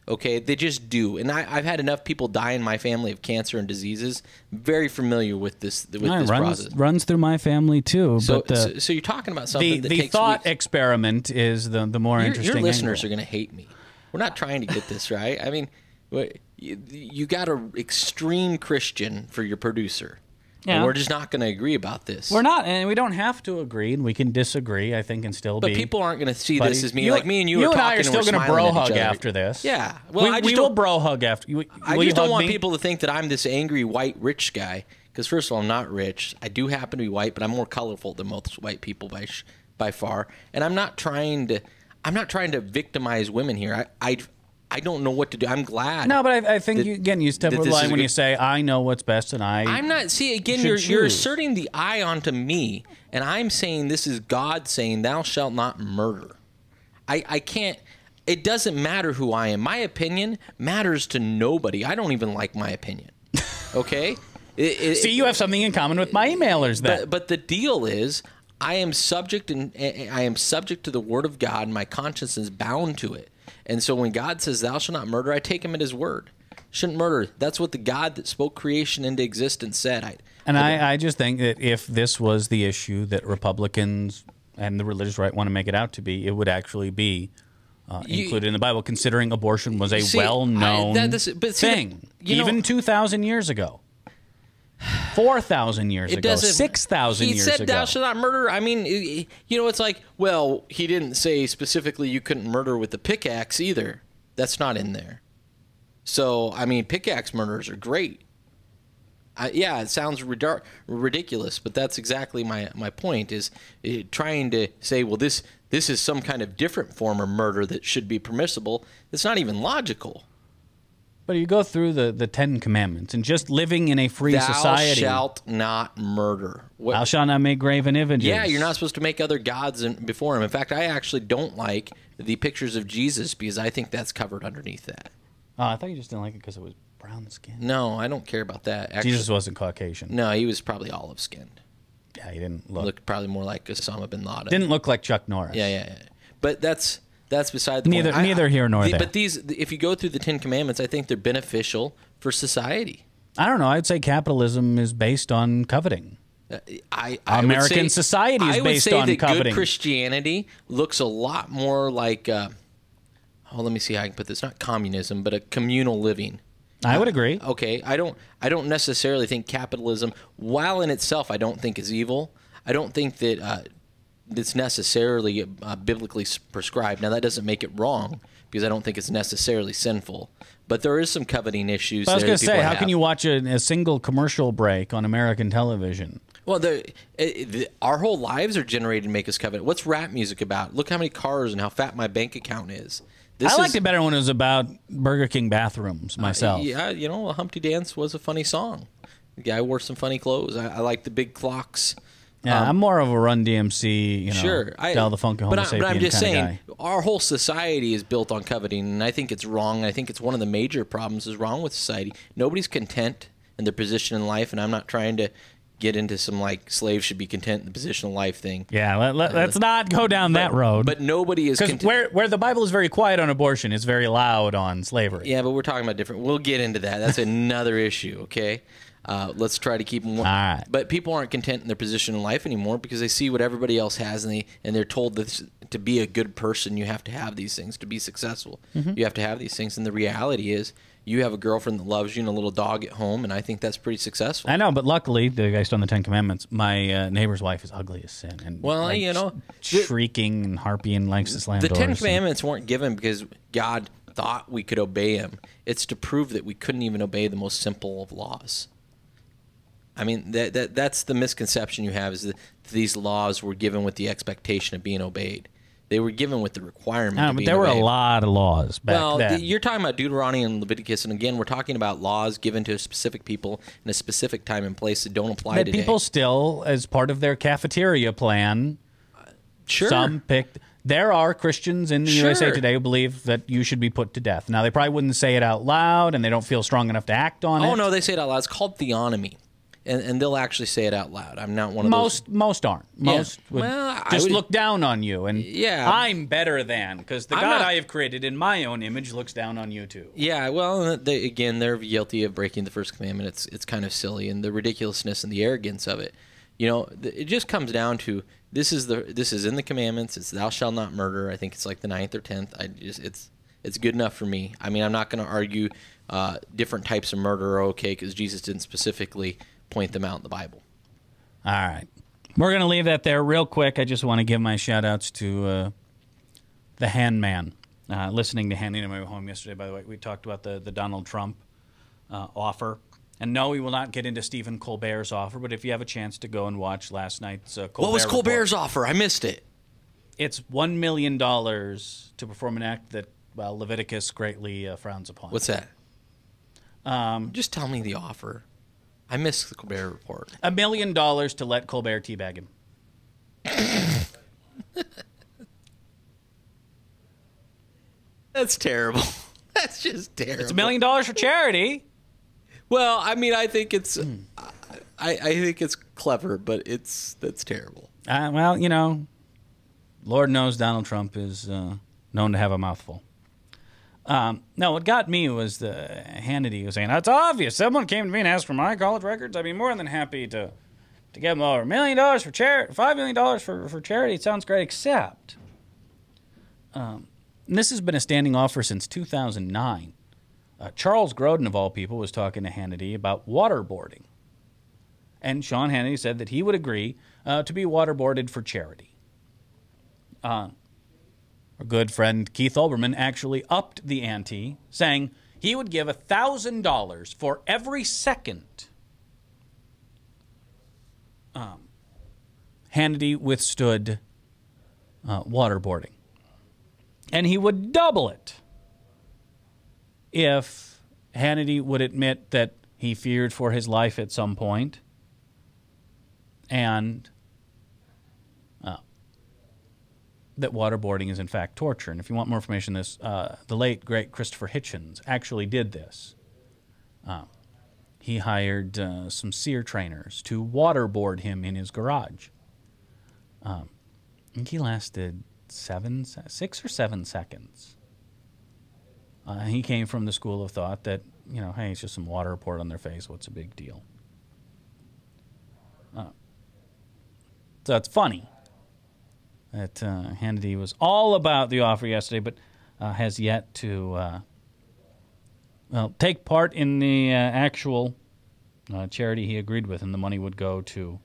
Okay, they just do. And I've had enough people die in my family of cancer and diseases. Very familiar with this process. Runs through my family too. So you're talking about something that takes weeks. The thought experiment is the more interesting. Your listeners are going to hate me. We're not trying to get this right. I mean, you got an extreme Christian for your producer. Yeah. And we're just not going to agree about this. We're not, and we don't have to agree, and we can disagree, I think, and still be. But people aren't going to see this as me. Like me and you are talking, and I are still going to bro hug after this. Yeah. Well, we will bro hug after. I just don't want people to think that I'm this angry white rich guy. Because first of all, I'm not rich. I do happen to be white, but I'm more colorful than most white people by far. And I'm not trying to victimize women here. I don't know what to do. I'm glad. No, but I think you step over the line when you say, I know what's best and I'm not. See, again, you're asserting the I onto me, and I'm saying this is God saying, thou shalt not murder. I can't. It doesn't matter who I am. My opinion matters to nobody. I don't even like my opinion. Okay? See, you have something in common with my emailers then. But the deal is, I am subject to the Word of God, and my conscience is bound to it. And so when God says, thou shalt not murder, I take him at his word. Shouldn't murder. That's what the God that spoke creation into existence said. I just think that if this was the issue that Republicans and the religious right want to make it out to be, it would actually be included in the Bible, considering abortion was a well-known thing, even 2,000 years ago. 4,000 years ago, 6,000 years ago. He said, thou shalt not murder. I mean, it's like, well, he didn't say specifically you couldn't murder with a pickaxe either. That's not in there. So, I mean, pickaxe murders are great. Yeah, it sounds ridiculous, but that's exactly my point, is trying to say, well, this is some kind of different form of murder that should be permissible. It's not even logical. But you go through the Ten Commandments and just living in a free society. Thou shalt not murder. Thou shalt not make graven images. Yeah, you're not supposed to make other gods before him. In fact, I actually don't like the pictures of Jesus because I think that's covered underneath that. Oh, I thought you just didn't like it because it was brown skin. No, I don't care about that. Actually, Jesus wasn't Caucasian. No, he was probably olive skinned. Yeah, he didn't look. Looked probably more like Osama bin Laden. Didn't look like Chuck Norris. Yeah. But that's beside the point. Neither here nor there. But if you go through the Ten Commandments, I think they're beneficial for society. I don't know. I'd say capitalism is based on coveting. American society is based on coveting. I would say that good Christianity looks a lot more like, let me see how I can put this. Not communism, but a communal living. I would agree. Okay, I don't necessarily think capitalism, while in itself I don't think is evil. I don't think that it's necessarily biblically prescribed. Now that doesn't make it wrong, because I don't think it's necessarily sinful. But there is some coveting issues. I was going to say, how can you watch a single commercial break on American television? Well, our whole lives are generated to make us covet. What's rap music about? Look how many cars and how fat my bank account is. I liked it better when it was about Burger King bathrooms myself. Yeah, Humpty Dance was a funny song. The guy wore some funny clothes. I like the big clocks. Yeah, I'm more of a Run DMC, sure, Del the Funky Homo Sapien but I'm just saying, guy. Our whole society is built on coveting, and I think it's wrong. I think it's one of the major problems is wrong with society. Nobody's content in their position in life, and I'm not trying to get into some like slaves should be content in the positional life thing. Yeah, let's not go down that road. But nobody is content. Where the Bible is very quiet on abortion, it's very loud on slavery. Yeah, but we're talking about different. We'll get into that. That's another issue. Okay, let's try to keep them. All right. But people aren't content in their position in life anymore because they see what everybody else has, and they're told that to be a good person, you have to have these things. To be successful, you have to have these things. And the reality is, you have a girlfriend that loves you and a little dog at home, and I think that's pretty successful. I know, but luckily, based on the Ten Commandments, my neighbor's wife is ugly as sin. And well, shrieking and harpy and likes to slam doors. The Ten Commandments weren't given because God thought we could obey them. It's to prove that we couldn't even obey the most simple of laws. I mean, that's the misconception you have, is that these laws were given with the expectation of being obeyed. They were given with the requirement. But there were a lot of laws back then. You're talking about Deuteronomy and Leviticus, and again, we're talking about laws given to specific people in a specific time and place that don't apply today. People still, as part of their cafeteria plan, some picked. There are Christians in the USA today who believe that you should be put to death. Now, they probably wouldn't say it out loud, and they don't feel strong enough to act on it. Oh, no, they say it out loud. It's called theonomy. And they'll actually say it out loud. I'm not one of those. Most aren't. Most would just look down on you. And I'm better than, because the God I have created in my own image looks down on you too. Yeah, well, they're guilty of breaking the first commandment. It's kind of silly, and the ridiculousness and the arrogance of it. You know, it just comes down to this is in the commandments. It's thou shalt not murder. I think it's like the 9th or 10th. It's good enough for me. I mean, I'm not going to argue different types of murder are okay because Jesus didn't specifically point them out in the Bible. All right. We're going to leave that there real quick. I just want to give my shout-outs to the Handman. Listening to Handing in my home yesterday, by the way, we talked about the Donald Trump offer. And no, we will not get into Stephen Colbert's offer, but if you have a chance to go and watch last night's Colbert What was Colbert's report, offer? I missed it. It's $1 million to perform an act that, well, Leviticus greatly frowns upon. What's that? Just tell me the offer. I missed the Colbert report. $1 million to let Colbert teabag him. That's terrible. That's just terrible. It's $1 million for charity. Well, I mean, I think it's, I think it's clever, but that's terrible. Well, you know, Lord knows Donald Trump is known to have a mouthful. No, what got me was the Hannity was saying, "That's obvious. Someone came to me and asked for my college records. I'd be more than happy to give them over $1 million for charity, $5 million for charity. It sounds great, except." And this has been a standing offer since 2009. Charles Grodin, of all people, was talking to Hannity about waterboarding. And Sean Hannity said that he would agree to be waterboarded for charity. Our good friend Keith Olbermann actually upped the ante, saying he would give $1,000 for every second Hannity withstood waterboarding. And he would double it if Hannity would admit that he feared for his life at some point and that waterboarding is in fact torture. And if you want more information on this, the late, great Christopher Hitchens actually did this. He hired some SEER trainers to waterboard him in his garage. I think he lasted 6 or 7 seconds. He came from the school of thought that, you know, hey, it's just some water poured on their face. What's a big deal? So it's funny that Hannity was all about the offer yesterday, but has yet to take part in the actual charity he agreed with, and the money would go to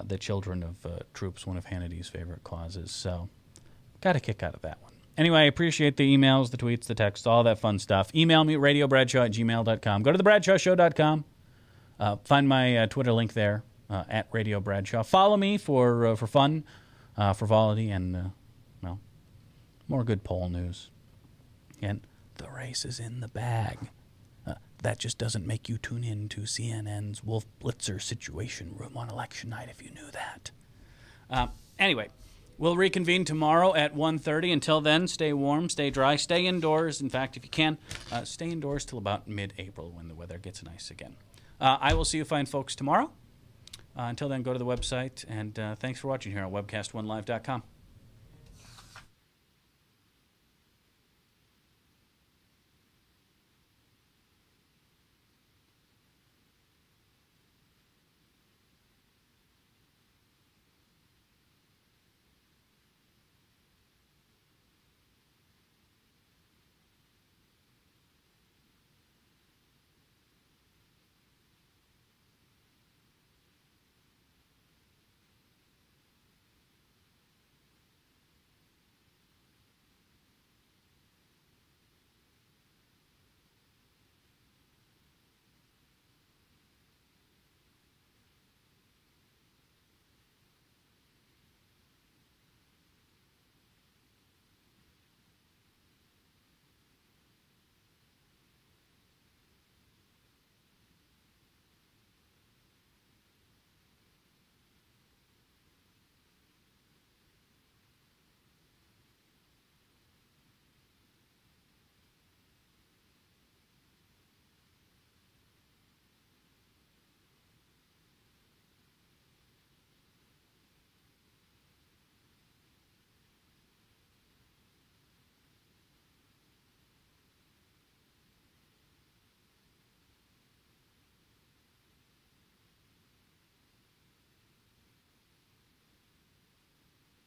the children of troops, one of Hannity's favorite causes. So got a kick out of that one. Anyway, I appreciate the emails, the tweets, the texts, all that fun stuff. Email me at radiobradshaw@gmail.com. Go to thebradshawshow.com. Find my Twitter link there, at Radio Bradshaw. Follow me for fun, frivolity, and, well, more good poll news. And the race is in the bag. That just doesn't make you tune in to CNN's Wolf Blitzer Situation Room on election night if you knew that. Anyway, we'll reconvene tomorrow at 1:30. Until then, stay warm, stay dry, stay indoors. In fact, if you can, stay indoors till about mid-April when the weather gets nice again. I will see you fine folks tomorrow. Until then, go to the website, and thanks for watching here on WebcastOneLive.com.